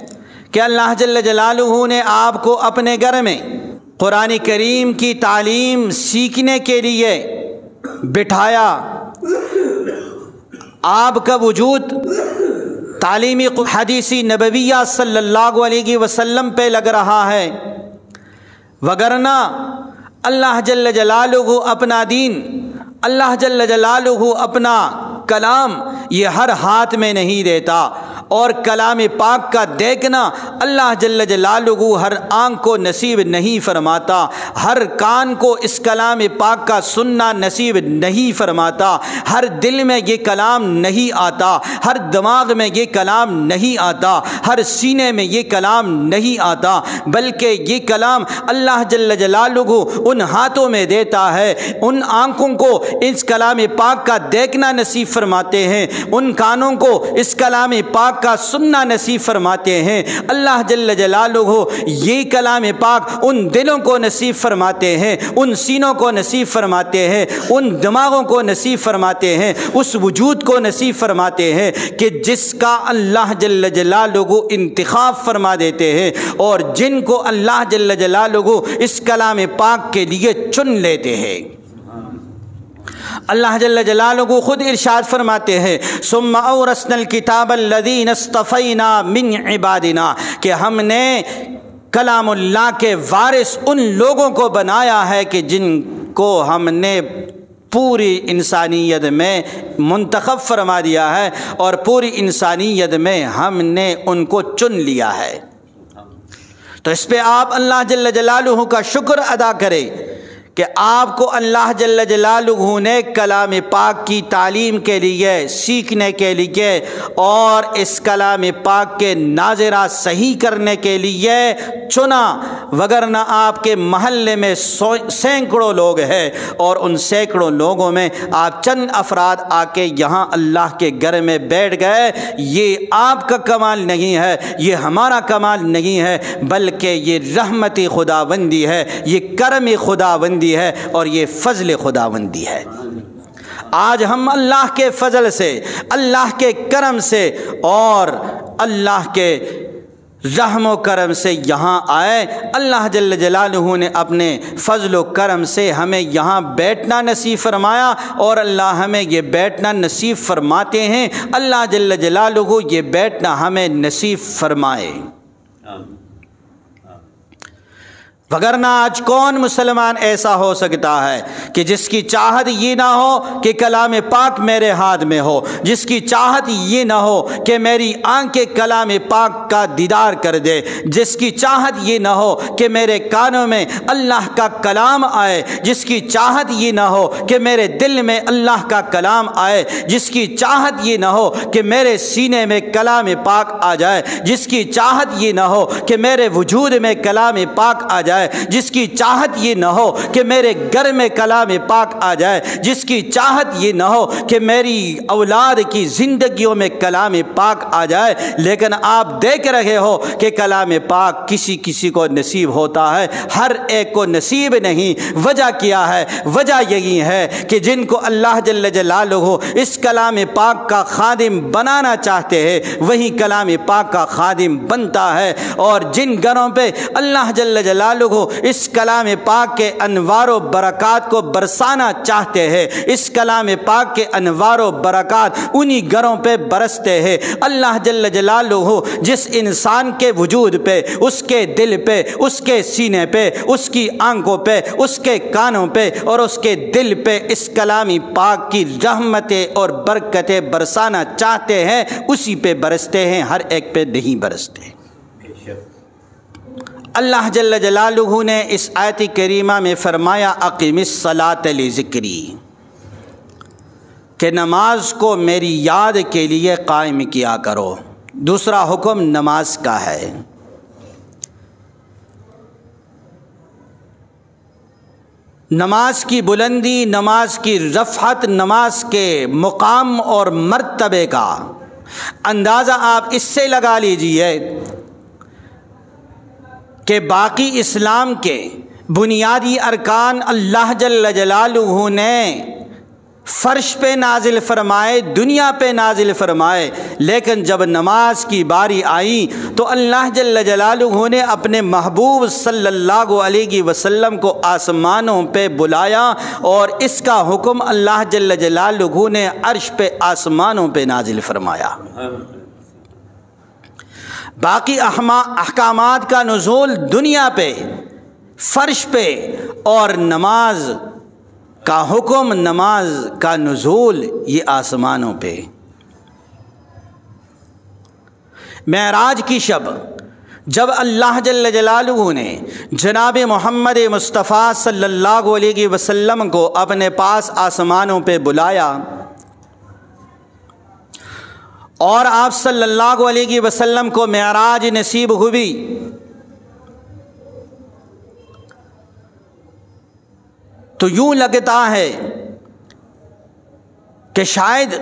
کہ اللہ جل جلالہ نے آپ کو اپنے گھر میں قرآن کریم کی تعلیم سیکھنے کے لیے بٹھایا۔ آپ کا وجود تعلیمی حدیثی نبویہ صلی اللہ علیہ وسلم پہ لگ رہا ہے، وگرنہ اللہ جل جلالہ اپنا دین، اللہ جل جلالہ اپنا کلام یہ ہر ہاتھ میں نہیں دیتا، اور کلام پاک کا دیکھنا اللہ جل جلالہ ہر آنکھ کو نصیب نہیں فرماتا، ہر کان کو اس کلام پاک کا سننا نصیب نہیں فرماتا، ہر دل میں یہ کلام نہیں آتا، ہر دماغ میں یہ کلام نہیں آتا، ہر سینے میں یہ کلام نہیں آتا، بلکہ یہ کلام اللہ جل جلالہ ان ہاتھوں میں دیتا ہے، ان آنکھوں کو اس کلام پاک کا دیکھنا نصیب فرماتے ہیں، ان کانوں کو اس کلام پاک کا سننا نصیب فرماتے ہیں، اللہ جل جلالہ یہ کلام پاک ان دلوں کو نصیب فرماتے ہیں، ان سینوں کو نصیب فرماتے ہیں، ان دماغوں کو نصیب فرماتے ہیں، اس وجود کو نصیب فرماتے ہیں کہ جس کا اللہ جل جلالہ انتخاب فرما دیتے ہیں، اور جن کو اللہ جل جلالہ اس کلام پاک کے لیے چن لیتے ہیں۔ اللہ جل جلالہ خود ارشاد فرماتے ہیں ثم اورثنا الکتاب الذین اصطفینا من عبادنا، کہ ہم نے کلام اللہ کے وارث ان لوگوں کو بنایا ہے کہ جن کو ہم نے پوری انسانیت میں منتخب فرما دیا ہے، اور پوری انسانیت میں ہم نے ان کو چن لیا ہے۔ تو اس پہ آپ اللہ جل جلالہ کا شکر ادا کریں کہ آپ کو اللہ جل جلالہ نے کلام پاک کی تعلیم کے لیے، سیکھنے کے لیے، اور اس کلام پاک کے ناظرہ صحیح کرنے کے لیے چنا، وگرنہ آپ کے محلے میں سینکڑوں لوگ ہیں، اور ان سینکڑوں لوگوں میں آپ چند افراد آ کے یہاں اللہ کے گھر میں بیٹھ گئے۔ یہ آپ کا کمال نہیں ہے، یہ ہمارا کمال نہیں ہے، بلکہ یہ رحمت خداوندی ہے، یہ کرم خداوندی ہے، اور یہ فضل خداوندی ہے۔ آج ہم اللہ کے فضل سے، اللہ کے کرم سے، اور اللہ کے رحم و کرم سے یہاں آئے۔ اللہ جل جلالہ نے اپنے فضل و کرم سے ہمیں یہاں بیٹھنا نصیب فرمایا، اور اللہ ہمیں یہ بیٹھنا نصیب فرماتے ہیں۔ اللہ جل جلالہ یہ بیٹھنا ہمیں نصیب فرمائے، وگرنہ آج کون مسلمان ایسا ہو سکتا ہے کہ جس کی چاہت یہ نہ ہو کہ کلام پاک میرے ہاتھ میں ہو، جس کی چاہت یہ نہ ہو کہ میری آنکھیں کلام پاک کا دیدار کر دے، جس کی چاہت یہ نہ ہو کہ میرے کانوں میں اللہ کا کلام آئے، جس کی چاہت یہ نہ ہو کہ میرے دل میں اللہ کا کلام آئے، جس کی چاہت یہ نہ ہو کہ میرے سینے میں کلام پاک آ جائے، جس کی چاہت یہ نہ ہو کہ میرے وجود میں کلام پاک آ جائے، جس کی چاہت یہ نہ ہو کہ میرے گھر میں کلام پاک آ جائے، جس کی چاہت یہ نہ ہو کہ میری اولاد کی زندگیوں میں کلام پاک آ جائے، لیکن آپ دیکھ رہے ہو کہ کلام پاک کسی کسی کو نصیب ہوتا ہے، ہر ایک کو نصیب نہیں۔ وجہ کیا ہے؟ وجہ یہی ہے کہ جن کو اللہ جل جلالہ اس کلام پاک کا خادم بنانا چاہتے ہیں وہی کلام پاک کا خادم بنتا ہے، اور جن گھروں پہ اللہ جل جلالہ اس کلام پاک کے انوار و برکات کو برسانا چاہتے ہیں، اس کلام پاک کے انوار و برکات انہی گھروں پہ برستے ہیں۔ اللہ جل جلالہ جس انسان کے وجود پہ، اس کے دل پہ، اس کے سینے پہ، اس کی آنکھوں پہ، اس کے کانوں پہ، اور اس کے دل پہ اس کلام پاک کی رحمتیں اور برکتیں برسانا چاہتے ہیں، اسی پہ برستے ہیں، ہر ایک پہ نہیں برستے۔ اللہ جل جلالہ نے اس آیت کریمہ میں فرمایا اقیم الصلاۃ لذکری، کہ نماز کو میری یاد کے لیے قائم کیا کرو۔ دوسرا حکم نماز کا ہے۔ نماز کی بلندی، نماز کی رفعت، نماز کے مقام اور مرتبے کا اندازہ آپ اس سے لگا لیجئے کہ باقی اسلام کے بنیادی ارکان اللہ جل جلالہ نے فرش پہ نازل فرمائے، دنیا پہ نازل فرمائے، لیکن جب نماز کی باری آئی تو اللہ جل جلالہ نے اپنے محبوب صلی اللہ علیہ وسلم کو آسمانوں پہ بلایا، اور اس کا حکم اللہ جل جلالہ نے عرش پہ آسمانوں پہ نازل فرمایا۔ باقی احکامات کا نزول دنیا پہ فرش پہ، اور نماز کا حکم، نماز کا نزول یہ آسمانوں پہ۔ معراج کی شب جب اللہ جل جلالہ نے جناب محمد مصطفیٰ صلی اللہ علیہ وسلم کو اپنے پاس آسمانوں پہ بلایا اور آپ صلی اللہ علیہ وسلم کو معراج نصیب ہوئی، تو یوں لگتا ہے کہ شاید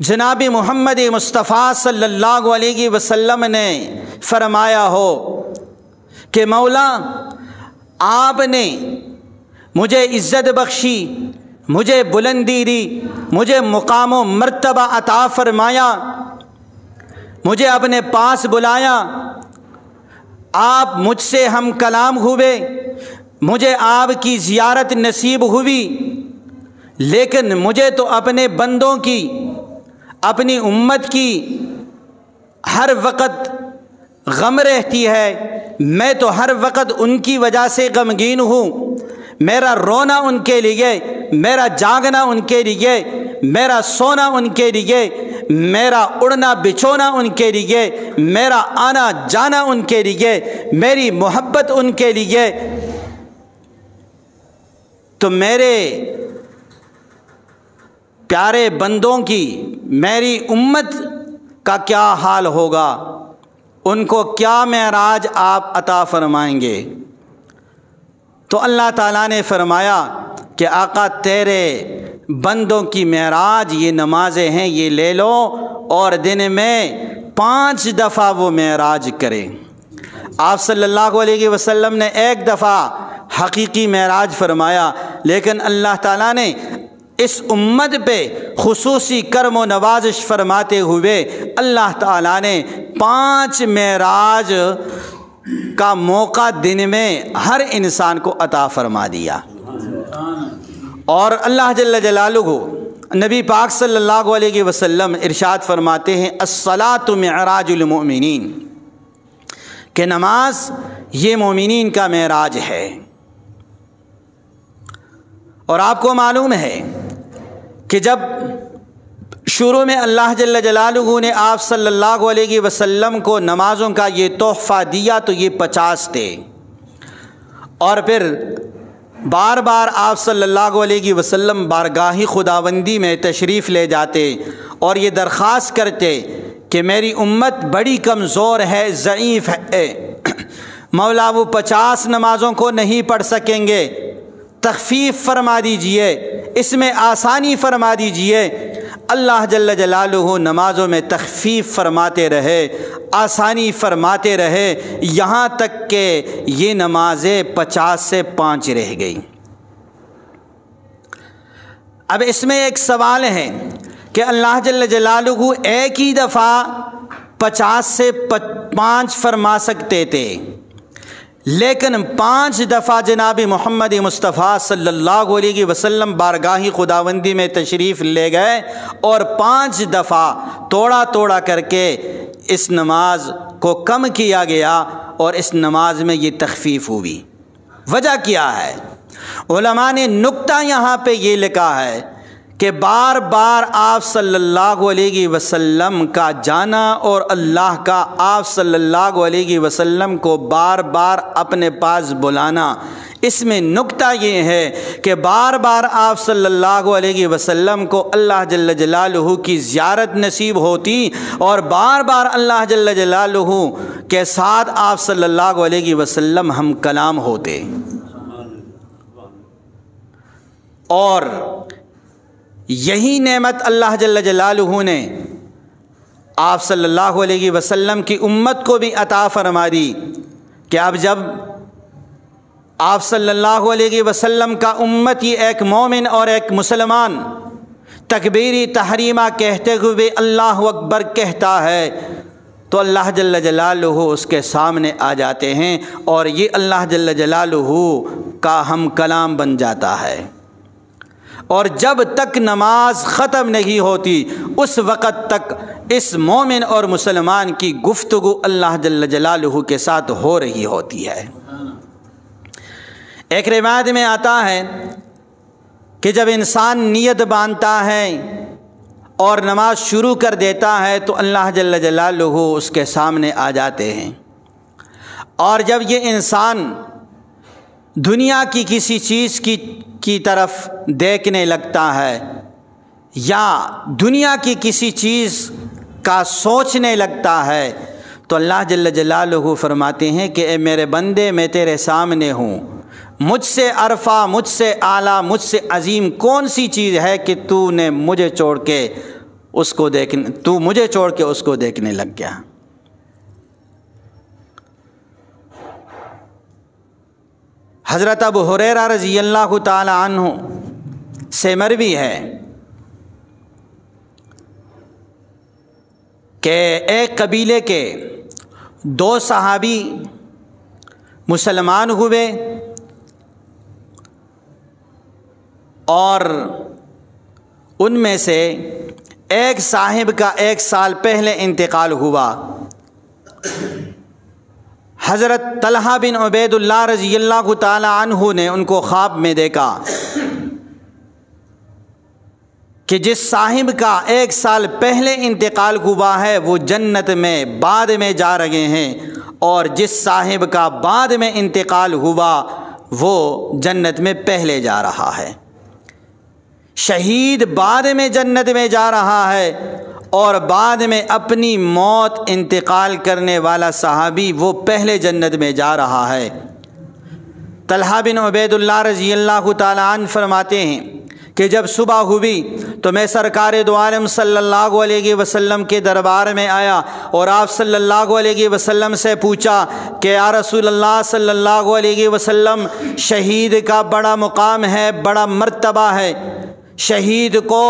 جناب محمد مصطفیٰ صلی اللہ علیہ وسلم نے فرمایا ہو کہ مولا آپ نے مجھے عزت بخشی، مجھے بلندی دی، مجھے مقام و مرتبہ عطا فرمایا، مجھے اپنے پاس بلایا، آپ مجھ سے ہم کلام ہوئے، مجھے آپ کی زیارت نصیب ہوئی، لیکن مجھے تو اپنے بندوں کی، اپنی امت کی ہر وقت غم رہتی ہے، میں تو ہر وقت ان کی وجہ سے غمگین ہوں، میرا رونا ان کے لیے، میرا جاگنا ان کے لیے، میرا سونا ان کے لیے، میرا اڑنا بچھونا ان کے لیے، میرا آنا جانا ان کے لیے، میری محبت ان کے لیے، تو میرے پیارے بندوں کی، میری امت کا کیا حال ہوگا، ان کو کیا معراج آپ عطا فرمائیں گے؟ تو اللہ تعالیٰ نے فرمایا کہ آقا تیرے بندوں کی معراج یہ نمازیں ہیں، یہ لے لو، اور دن میں 5 دفعہ وہ معراج کریں۔ آپ صلی اللہ علیہ وسلم نے ایک دفعہ حقیقی معراج فرمایا، لیکن اللہ تعالیٰ نے اس امت پہ خصوصی کرم و نوازش فرماتے ہوئے اللہ تعالیٰ نے 5 معراج کا موقع دن میں ہر انسان کو عطا فرما دیا۔ اور اللہ جل جلالہ نبی پاک صلی اللہ علیہ وسلم ارشاد فرماتے ہیں الصلاۃ معراج المؤمنین، کہ نماز یہ مومنین کا معراج ہے۔ اور آپ کو معلوم ہے کہ جب شروع میں اللہ جل جلالہ نے آپ صلی اللہ علیہ وسلم کو نمازوں کا یہ تحفہ دیا تو یہ 50 تھے، اور پھر بار بار آپ صلی اللہ علیہ وسلم بارگاہ خداوندی میں تشریف لے جاتے اور یہ درخواست کرتے کہ میری امت بڑی کمزور ہے، ضعیف ہے، مولا وہ 50 نمازوں کو نہیں پڑھ سکیں گے، تخفیف فرما دیجئے، اس میں آسانی فرما دیجئے۔ اللہ جل جلالہ نمازوں میں تخفیف فرماتے رہے، آسانی فرماتے رہے، یہاں تک کہ یہ نمازیں 50 سے 5 رہ گئی۔ اب اس میں ایک سوال ہے کہ اللہ جل جلالہ ایک ہی دفعہ 50 سے 5 فرما سکتے تھے، لیکن 5 دفعہ جناب محمد مصطفیٰ صلی اللہ علیہ وسلم بارگاہ خداوندی میں تشریف لے گئے، اور 5 دفعہ توڑا توڑا کر کے اس نماز کو کم کیا گیا، اور اس نماز میں یہ تخفیف ہوئی۔ وجہ کیا ہے؟ علماء نے نکتہ یہاں پہ یہ لکھا ہے کہ بار بار آپ صلی اللہ علیہ وسلم کا جانا اور اللہ کا آپ صلی اللہ علیہ وسلم کو بار بار اپنے پاس بلانا، اس میں نکتہ یہ ہے کہ بار بار آپ صلی اللہ علیہ وسلم کو اللہ جل جلالہ کی زیارت نصیب ہوتی، اور بار بار اللہ جل جلالہ کے ساتھ آپ صلی اللہ علیہ وسلم ہم کلام ہوتے، اور یہی نعمت اللہ جل جلالہ نے آپ صلی اللہ علیہ وسلم کی امت کو بھی عطا فرما دی کہ اب جب آپ صلی اللہ علیہ وسلم کا امتی ایک مومن اور ایک مسلمان تکبیری تحریمہ کہتے ہوئے اللہ اکبر کہتا ہے تو اللہ جل جلالہ اس کے سامنے آ جاتے ہیں اور یہ اللہ جل جلالہ کا ہم کلام بن جاتا ہے، اور جب تک نماز ختم نہیں ہوتی اس وقت تک اس مومن اور مسلمان کی گفتگو اللہ جل جلالہ کے ساتھ ہو رہی ہوتی ہے۔ ایک روایت میں آتا ہے کہ جب انسان نیت باندھتا ہے اور نماز شروع کر دیتا ہے تو اللہ جل جلالہ اس کے سامنے آ جاتے ہیں، اور جب یہ انسان دنیا کی کسی چیز کی طرف دیکھنے لگتا ہے یا دنیا کی کسی چیز کا سوچنے لگتا ہے تو اللہ جل جلالہ فرماتے ہیں کہ اے میرے بندے میں تیرے سامنے ہوں، مجھ سے عرفہ، مجھ سے اعلیٰ، مجھ سے عظیم کون سی چیز ہے کہ تو مجھے چھوڑ کے اس کو دیکھنے لگ گیا۔ حضرت ابو ہریرہ رضی اللہ تعالی عنہ سے مروی ہے کہ ایک قبیلے کے 2 صحابی مسلمان ہوئے اور ان میں سے ایک صاحب کا 1 سال پہلے انتقال ہوا۔ حضرت طلحہ بن عبید اللہ رضی اللہ تعالی عنہ نے ان کو خواب میں دیکھا کہ جس صاحب کا 1 سال پہلے انتقال ہوا ہے وہ جنت میں بعد میں جا رہے ہیں، اور جس صاحب کا بعد میں انتقال ہوا وہ جنت میں پہلے جا رہا ہے۔ شہید بعد میں جنت میں جا رہا ہے اور بعد میں اپنی موت انتقال کرنے والا صحابی وہ پہلے جنت میں جا رہا ہے۔ طلحہ بن عبید اللہ رضی اللہ تعالی عنہ فرماتے ہیں کہ جب صبح ہوئی تو میں سرکار دو عالم صلی اللہ علیہ وسلم کے دربار میں آیا اور آپ صلی اللہ علیہ وسلم سے پوچھا کہ یا رسول اللہ صلی اللہ علیہ وسلم، شہید کا بڑا مقام ہے، بڑا مرتبہ ہے، شہید کو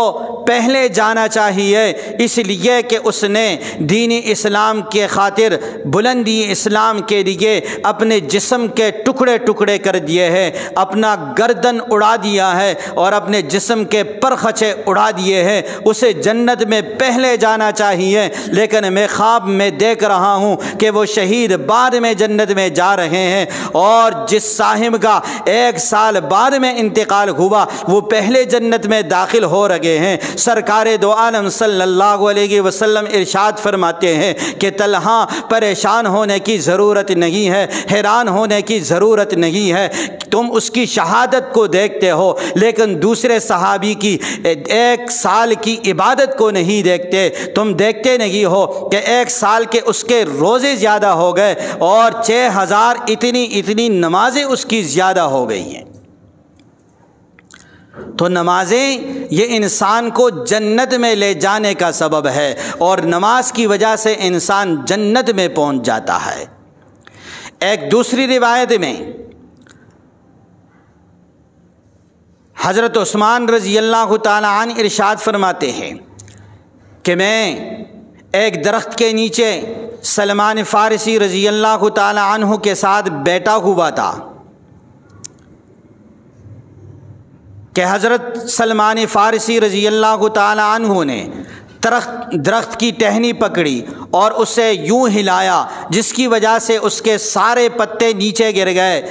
پہلے جانا چاہیے اس لیے کہ اس نے دین اسلام کے خاطر، بلندی اسلام کے لیے اپنے جسم کے ٹکڑے ٹکڑے کر دیے ہیں، اپنا گردن اڑا دیا ہے اور اپنے جسم کے پرخچے اڑا دیے ہیں، اسے جنت میں پہلے جانا چاہیے، لیکن میں خواب میں دیکھ رہا ہوں کہ وہ شہید بعد میں جنت میں جا رہے ہیں، اور جس صاحب کا 1 سال بعد میں انتقال ہوا وہ پہلے جنت میں داخل ہو رہے ہیں۔ سرکار دو عالم صلی اللہ علیہ وسلم ارشاد فرماتے ہیں کہ طلحہ پریشان ہونے کی ضرورت نہیں ہے، حیران ہونے کی ضرورت نہیں ہے، تم اس کی شہادت کو دیکھتے ہو لیکن دوسرے صحابی کی 1 سال کی عبادت کو نہیں دیکھتے، تم دیکھتے نہیں ہو کہ 1 سال کے اس کے روزے زیادہ ہو گئے اور 6000 اتنی نمازیں اس کی زیادہ ہو گئی ہیں۔ تو نمازیں یہ انسان کو جنت میں لے جانے کا سبب ہے، اور نماز کی وجہ سے انسان جنت میں پہنچ جاتا ہے۔ ایک دوسری روایت میں حضرت عثمان رضی اللہ تعالی عنہ ارشاد فرماتے ہیں کہ میں ایک درخت کے نیچے سلمان فارسی رضی اللہ تعالی عنہ کے ساتھ بیٹھا ہوا تھا کہ حضرت سلمان فارسی رضی اللہ تعالی عنہ نے درخت کی ٹہنی پکڑی اور اسے یوں ہلایا جس کی وجہ سے اس کے سارے پتے نیچے گر گئے۔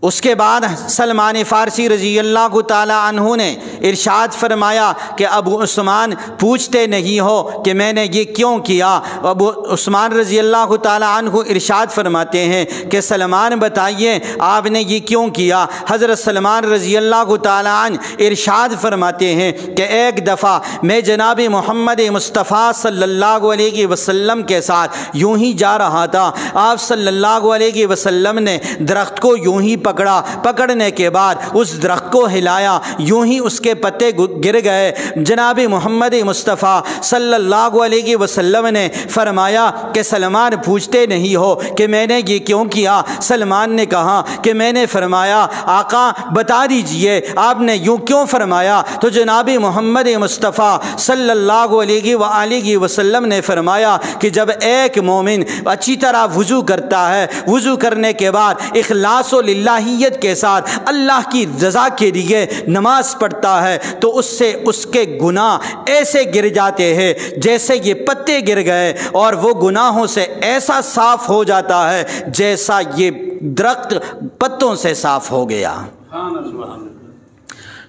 اس کے بعد سلمان فارسی رضی اللہ تعالی عنہ نے ارشاد فرمایا کہ ابو عثمان پوچھتے نہیں ہو کہ میں نے یہ کیوں کیا؟ ابو عثمان رضی اللہ تعالی عنہ ارشاد فرماتے ہیں کہ سلمان بتائیے آپ نے یہ کیوں کیا؟ حضرت سلمان رضی اللہ تعالی عنہ ارشاد فرماتے ہیں کہ ایک دفعہ میں جناب محمد مصطفیٰ صلی اللہ علیہ وسلم کے ساتھ یوں ہی جا رہا تھا، آپ صلی اللہ علیہ وسلم نے درخت کو یوں ہی پکڑا پکڑا، پکڑنے کے بعد اس درخت کو ہلایا، یوں ہی اس کے پتے گر گئے۔ جناب محمد مصطفیٰ صلی اللہ علیہ وسلم نے فرمایا کہ سلمان پوچھتے نہیں ہو کہ میں نے یہ کیوں کیا؟ سلمان نے کہا کہ میں نے فرمایا آقا بتا دیجئے آپ نے یوں کیوں فرمایا؟ تو جناب محمد مصطفیٰ صلی اللہ علیہ وآلہ وسلم نے فرمایا کہ جب ایک مومن اچھی طرح وضو کرتا ہے، وضو کرنے کے بعد اخلاص و للہیت کے ساتھ اللہ کی رضا کے لیے نماز پڑھتا ہے تو اس سے اس کے گناہ ایسے گر جاتے ہیں جیسے یہ پتے گر گئے، اور وہ گناہوں سے ایسا صاف ہو جاتا ہے جیسا یہ درخت پتوں سے صاف ہو گیا۔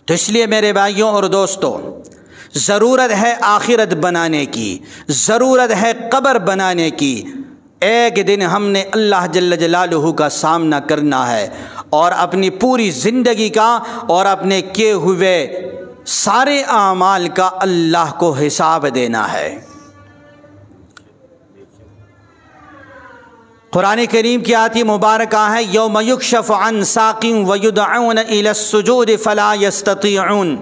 تو اس لیے میرے بھائیوں اور دوستوں، ضرورت ہے آخرت بنانے کی، ضرورت ہے قبر بنانے کی۔ ایک دن ہم نے اللہ جل جلالہ کا سامنا کرنا ہے، اور اپنی پوری زندگی کا اور اپنے کیے ہوئے سارے اعمال کا اللہ کو حساب دینا ہے۔ قرآن کریم کی آیت مبارکہ ہے یوم یکشف عن ساق ویدعون الی السجود فلا یستطیعون،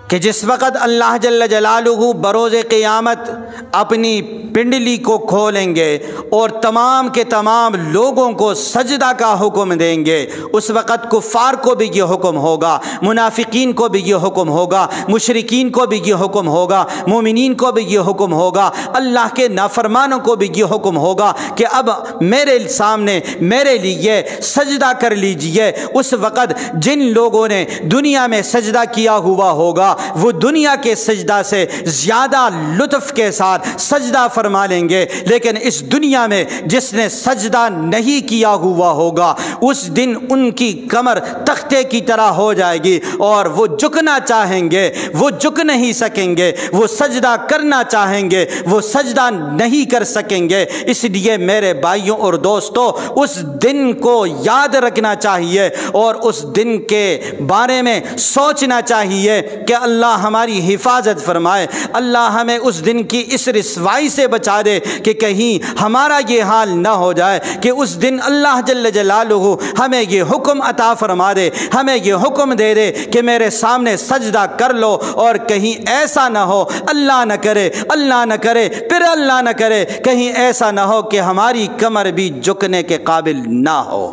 کہ جس وقت اللہ جل جلالہ بروز قیامت اپنی پنڈلی کو کھولیں گے اور تمام کے تمام لوگوں کو سجدہ کا حکم دیں گے، اس وقت کفار کو بھی یہ حکم ہوگا، منافقین کو بھی یہ حکم ہوگا، مشرکین کو بھی یہ حکم ہوگا، مومنین کو بھی یہ حکم ہوگا، اللہ کے نافرمانوں کو بھی یہ حکم ہوگا کہ اب میرے سامنے میرے لیے سجدہ کر لیجئے۔ اس وقت جن لوگوں نے دنیا میں سجدہ کیا ہوا ہوگا وہ دنیا کے سجدہ سے زیادہ لطف کے ساتھ سجدہ فرما لیں گے، لیکن اس دنیا میں جس نے سجدہ نہیں کیا ہوا ہوگا اس دن ان کی کمر تختے کی طرح ہو جائے گی، اور وہ جھکنا چاہیں گے وہ جھک نہیں سکیں گے، وہ سجدہ کرنا چاہیں گے وہ سجدہ نہیں کر سکیں گے۔ اس لیے میرے بھائیوں اور دوستوں، اس دن کو یاد رکھنا چاہیے اور اس دن کے بارے میں سوچنا چاہیے کہ اللہ ہماری حفاظت فرمائے، اللہ ہمیں اس دن کی اس رسوائی سے بچا دے کہ کہیں ہمارا یہ حال نہ ہو جائے کہ اس دن اللہ جل جلالہ ہمیں یہ حکم عطا فرما دے، ہمیں یہ حکم دے دے کہ میرے سامنے سجدہ کر لو، اور کہیں ایسا نہ ہو، اللہ نہ کرے اللہ نہ کرے پھر اللہ نہ کرے، کہیں ایسا نہ ہو کہ ہماری کمر بھی جھکنے کے قابل نہ ہو۔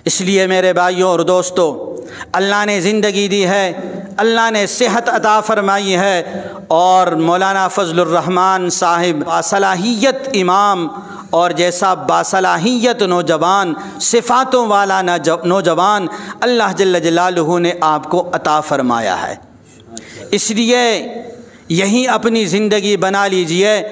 اس لیے میرے بھائیوں اور دوستوں، اللہ نے زندگی دی ہے، اللہ نے صحت عطا فرمائی ہے، اور مولانا فضل الرحمان صاحب باصلاحیت امام اور جیسا باصلاحیت نوجوان، صفاتوں والا نوجوان اللہ جل جلالہ نے آپ کو عطا فرمایا ہے۔ اس لیے یہی اپنی زندگی بنا لیجئے۔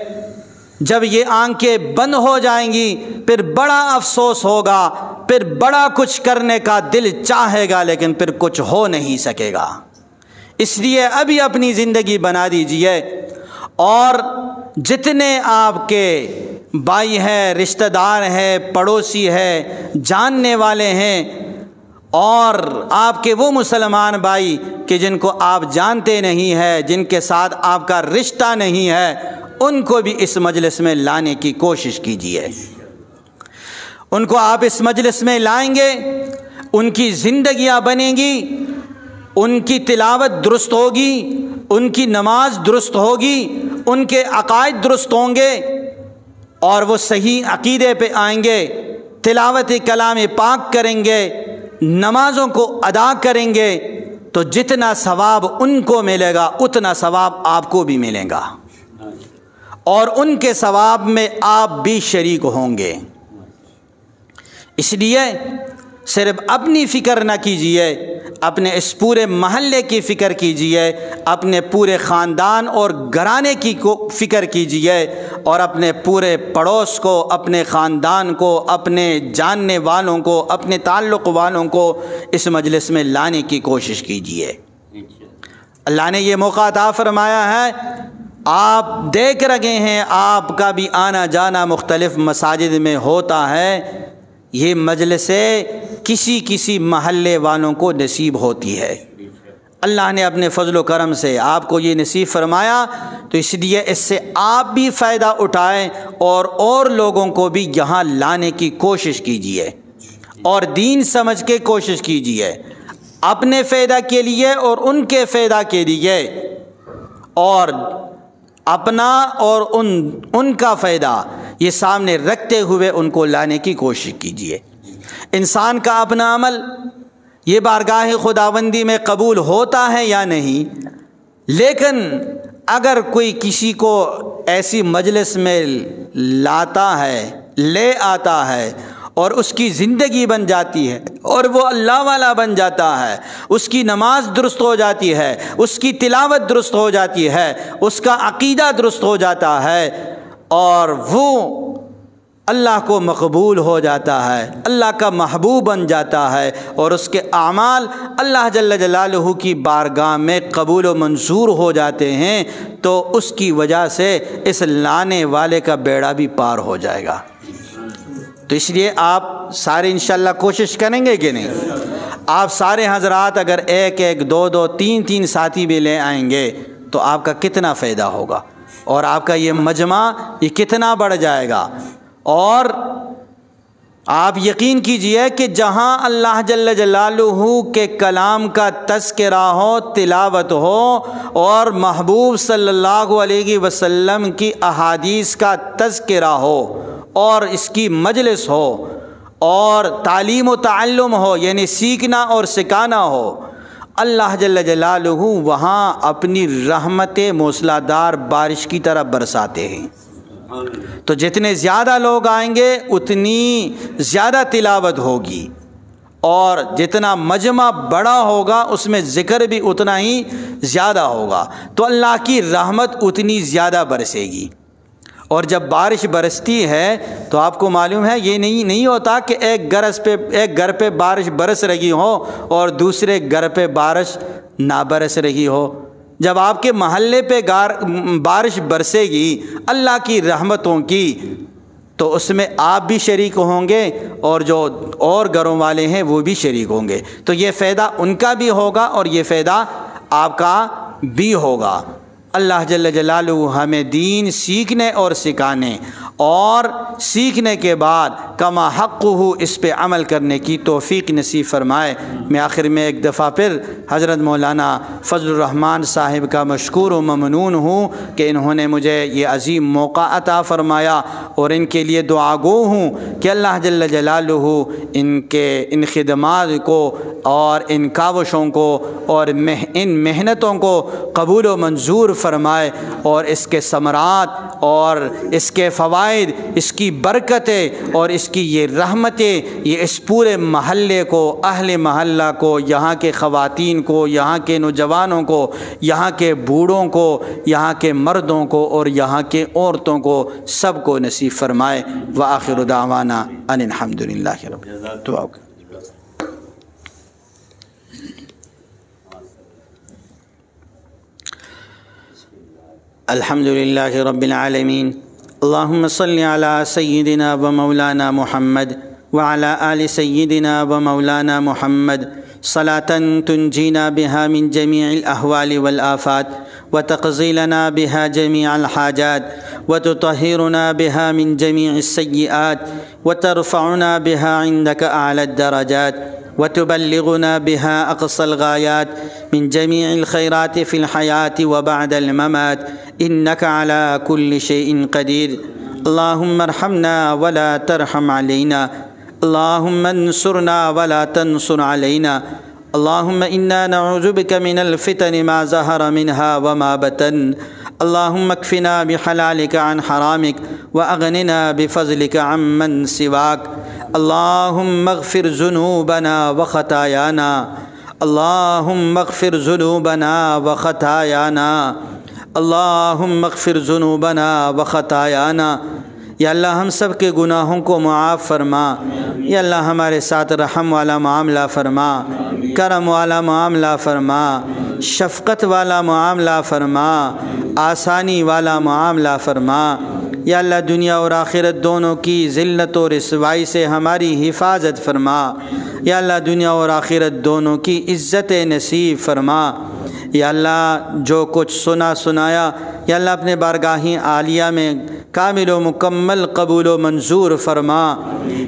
جب یہ آنکھیں بند ہو جائیں گی پھر بڑا افسوس ہوگا، پھر بڑا کچھ کرنے کا دل چاہے گا لیکن پھر کچھ ہو نہیں سکے گا۔ اس لیے ابھی اپنی زندگی بنا دیجئے، اور جتنے آپ کے بھائی ہیں، رشتہ دار ہیں، پڑوسی ہیں، جاننے والے ہیں، اور آپ کے وہ مسلمان بھائی کہ جن کو آپ جانتے نہیں ہیں، جن کے ساتھ آپ کا رشتہ نہیں ہے، ان کو بھی اس مجلس میں لانے کی کوشش کیجیے۔ ان کو آپ اس مجلس میں لائیں گے، ان کی زندگیاں بنیں گی، ان کی تلاوت درست ہوگی، ان کی نماز درست ہوگی، ان کے عقائد درست ہوں گے، اور وہ صحیح عقیدے پہ آئیں گے، تلاوت کلام پاک کریں گے، نمازوں کو ادا کریں گے، تو جتنا ثواب ان کو ملے گا اتنا ثواب آپ کو بھی ملے گا، اور ان کے ثواب میں آپ بھی شریک ہوں گے۔ اس لیے صرف اپنی فکر نہ کیجیے، اپنے اس پورے محلے کی فکر کیجیے، اپنے پورے خاندان اور گھرانے کی فکر کیجیے، اور اپنے پورے پڑوس کو، اپنے خاندان کو، اپنے جاننے والوں کو، اپنے تعلق والوں کو اس مجلس میں لانے کی کوشش کیجیے۔ اللہ نے یہ موقع عطا فرمایا ہے، آپ دیکھ رہے ہیں آپ کا بھی آنا جانا مختلف مساجد میں ہوتا ہے، یہ مجلسیں کسی کسی محلے والوں کو نصیب ہوتی ہے۔ اللہ نے اپنے فضل و کرم سے آپ کو یہ نصیب فرمایا، تو اس لیے اس سے آپ بھی فائدہ اٹھائیں اور لوگوں کو بھی یہاں لانے کی کوشش کیجیے اور دین سمجھ کے کوشش کیجیے، اپنے فائدہ کے لیے اور ان کے فائدہ کے لیے، اور اپنا اور ان کا فائدہ یہ سامنے رکھتے ہوئے ان کو لانے کی کوشش کیجیے۔ انسان کا اپنا عمل یہ بارگاہ خداوندی میں قبول ہوتا ہے یا نہیں، لیکن اگر کوئی کسی کو ایسی مجلس میں لے آتا ہے اور اس کی زندگی بن جاتی ہے اور وہ اللہ والا بن جاتا ہے، اس کی نماز درست ہو جاتی ہے، اس کی تلاوت درست ہو جاتی ہے، اس کا عقیدہ درست ہو جاتا ہے، اور وہ اللہ کو مقبول ہو جاتا ہے، اللہ کا محبوب بن جاتا ہے، اور اس کے اعمال اللہ جل جلالہ کی بارگاہ میں قبول و منظور ہو جاتے ہیں، تو اس کی وجہ سے اس لانے والے کا بیڑا بھی پار ہو جائے گا۔ تو اس لیے آپ سارے انشاءاللہ کوشش کریں گے کہ نہیں؟ آپ سارے حضرات اگر ایک دو تین ساتھی بھی لے آئیں گے تو آپ کا کتنا فائدہ ہوگا، اور آپ کا یہ مجمع یہ کتنا بڑھ جائے گا۔ اور آپ یقین کیجئے کہ جہاں اللہ جل جلالہ کے کلام کا تذکرہ ہو، تلاوت ہو، اور محبوب صلی اللہ علیہ وسلم کی احادیث کا تذکرہ ہو، اور اس کی مجلس ہو، اور تعلیم و تعلم ہو، یعنی سیکھنا اور سکھانا ہو، اللہ جل جلالہ وہاں اپنی رحمت موسلا دار بارش کی طرح برساتے ہیں۔ تو جتنے زیادہ لوگ آئیں گے اتنی زیادہ تلاوت ہوگی، اور جتنا مجمع بڑا ہوگا اس میں ذکر بھی اتنا ہی زیادہ ہوگا، تو اللہ کی رحمت اتنی زیادہ برسے گی۔ اور جب بارش برستی ہے تو آپ کو معلوم ہے یہ نہیں ہوتا کہ ایک گھر پہ بارش برس رہی ہو اور دوسرے گھر پہ بارش نہ برس رہی ہو۔ جب آپ کے محلے پہ بارش برسے گی اللہ کی رحمتوں کی، تو اس میں آپ بھی شریک ہوں گے اور جو اور گھروں والے ہیں وہ بھی شریک ہوں گے، تو یہ فائدہ ان کا بھی ہوگا اور یہ فائدہ آپ کا بھی ہوگا۔ اللہ جل جلالہ ہمیں دین سیکھنے اور سکھانے اور سیکھنے کے بعد کما حقہ اس پہ عمل کرنے کی توفیق نصیب فرمائے۔ میں آخر میں ایک دفعہ پھر حضرت مولانا فضل الرحمان صاحب کا مشکور و ممنون ہوں کہ انہوں نے مجھے یہ عظیم موقع عطا فرمایا، اور ان کے لیے دعا گو ہوں کہ اللہ جل جلالہ ان خدمات کو اور ان کاوشوں کو اور ان محنتوں کو قبول و منظور فرمائے، اور اس کے ثمرات اور اس کے فوائد، اس کی برکتیں اور اس کی یہ رحمتیں یہ اس پورے محلے کو، اہل محلہ کو، یہاں کے خواتین کو، یہاں کے نوجوانوں کو، یہاں کے بوڑھوں کو، یہاں کے مردوں کو اور یہاں کے عورتوں کو سب کو نصیب فرمائے۔ وآخر دعوانا ان الحمدللہ رب العالمین۔ الحمد للہ رب العالمین، اللہم صلی علی سیدنا و مولانا محمد وعلی آل سیدنا و مولانا محمد صلاة تنجینا بها من جمیع الاحوال والآفات وتقضی لنا بها جمیع الحاجات وتطہرنا بها من جمیع السیئات وترفعنا بها عندك اعلی الدرجات وتبلغنا بها أقصى الغايات من جميع الخيرات في الحياة وبعد الممات إنك على كل شيء قدير. اللهم ارحمنا ولا ترحم علينا، اللهم انصرنا ولا تنصر علينا، اللهم إنا نعوذ بك من الفتن ما ظهر منها وما بطن، اللهم اكفنا بحلالك عن حرامك وأغننا بفضلك عمن سواك، اللهم اغفر ذنوبنا وخطايانا، اللهم اغفر ذنوبنا وخطايانا، اللهم اغفر ذنوبنا وخطايانا۔ یا اللہ ہم سب کے گناہوں کو معاف فرما، یا اللہ ہمارے ساتھ رحم والا معاملہ فرما، کرم والا معاملہ فرما، شفقت والا معاملہ فرما، آسانی والا معاملہ فرما۔ یا اللہ دنیا اور آخرت دونوں کی ذلت و رسوائی سے ہماری حفاظت فرما، یا اللہ دنیا اور آخرت دونوں کی عزت نصیب فرما، یا اللہ جو کچھ سنایا یا اللہ اپنے بارگاہ عالیہ میں کامل و مکمل قبول و منظور فرما،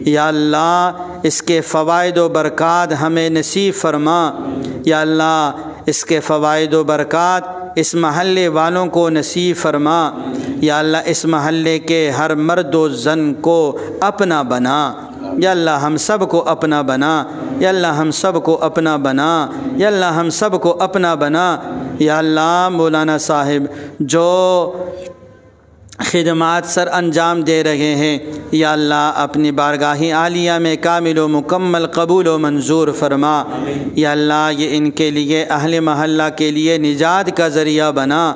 یا اللہ اس کے فوائد و برکات ہمیں نصیب فرما، یا اللہ اس کے فوائد و برکات اس محلے والوں کو نصیب فرما، یا اللہ اس محلے کے ہر مرد و زن کو اپنا بنا، یا اللہ ہم سب کو اپنا بنا، یا اللہ ہم سب کو اپنا بنا، یا اللہ ہم سب کو اپنا بنا، یا اللہ مولانا صاحب جو خدمات سر انجام دے رہے ہیں یا اللہ اپنی بارگاہ عالیہ میں کامل و مکمل قبول و منظور فرما، یا اللہ یہ ان کے لیے اہل محلہ کے لیے نجات کا ذریعہ بنا،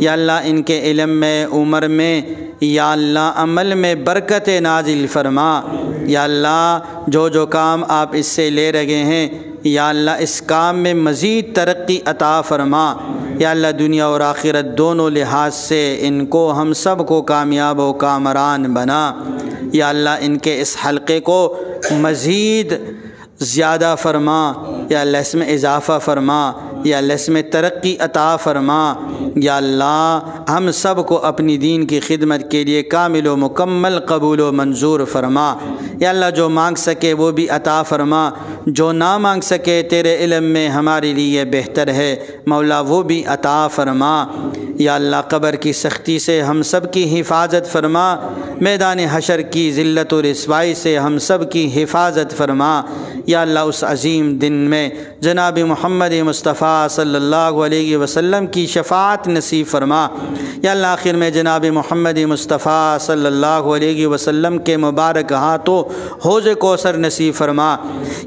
یا اللہ ان کے علم میں عمر میں یا اللہ عمل میں برکت نازل فرما، یا اللہ جو کام آپ اس سے لے رہے ہیں یا اللہ اس کام میں مزید ترقی عطا فرما، یا اللہ دنیا اور آخرت دونوں لحاظ سے ان کو ہم سب کو کامیاب و کامران بنا، یا اللہ ان کے اس حلقے کو مزید زیادہ فرما، یا اللہ اس میں اضافہ فرما، یا اللہ اس میں ترقی عطا فرما، یا اللہ ہم سب کو اپنی دین کی خدمت کے لیے کامل و مکمل قبول و منظور فرما، یا اللہ جو مانگ سکے وہ بھی عطا فرما، جو نہ مانگ سکے تیرے علم میں ہمارے لیے بہتر ہے مولا وہ بھی عطا فرما، یا اللہ قبر کی سختی سے ہم سب کی حفاظت فرما، میدان حشر کی ذلت و رسوائی سے ہم سب کی حفاظت فرما، یا اللہ اس عظیم دن میں جناب محمد مصطفیٰ صلی اللہ علیہ وسلم کی شفاعت نصیب فرما، یا اللہ آخر میں جناب محمد مصطفیٰ صلی اللہ علیہ وسلم کے مبارک ہاتھوں حوض کوثر نصیب فرما،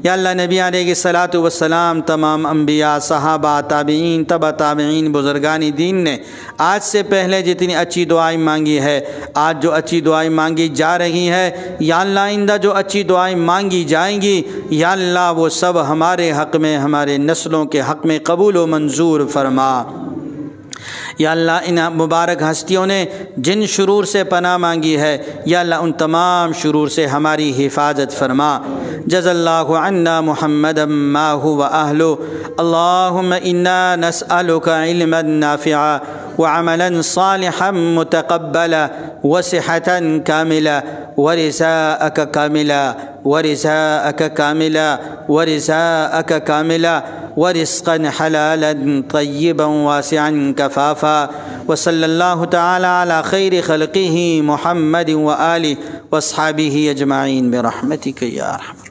یا اللہ نبی علیہ الصلاۃ والسلام تمام انبیاء صحابہ تابعین تبع تابعین بزرگان دین نے آج سے پہلے جتنی اچھی دعائیں مانگی ہے، آج جو اچھی دعائیں مانگی جا رہی ہے یا اللہ آئندہ جو اچھی دعائیں مانگی جائیں گی یا اللہ وہ سب ہمارے حق میں ہمارے نسلوں کے حق میں قبول و منظور فرما، یا اللہ ان مبارک ہستیوں نے جن شرور سے پناہ مانگی ہے یا اللہ ان تمام شرور سے ہماری حفاظت فرما، جزا اللہ عنا محمدا ما هو اہلہ، اللہم انا نسألک علما نافعا وعملا صالحا متقبلا وصحة كاملة ورزاءك كاملا ورزاءك كاملا ورزاءك كاملا ورزقا حلالا طيبا واسعا كفافا، وصلى الله تعالى على خير خلقه محمد وآله واصحابه أجمعين برحمتك يا أرحم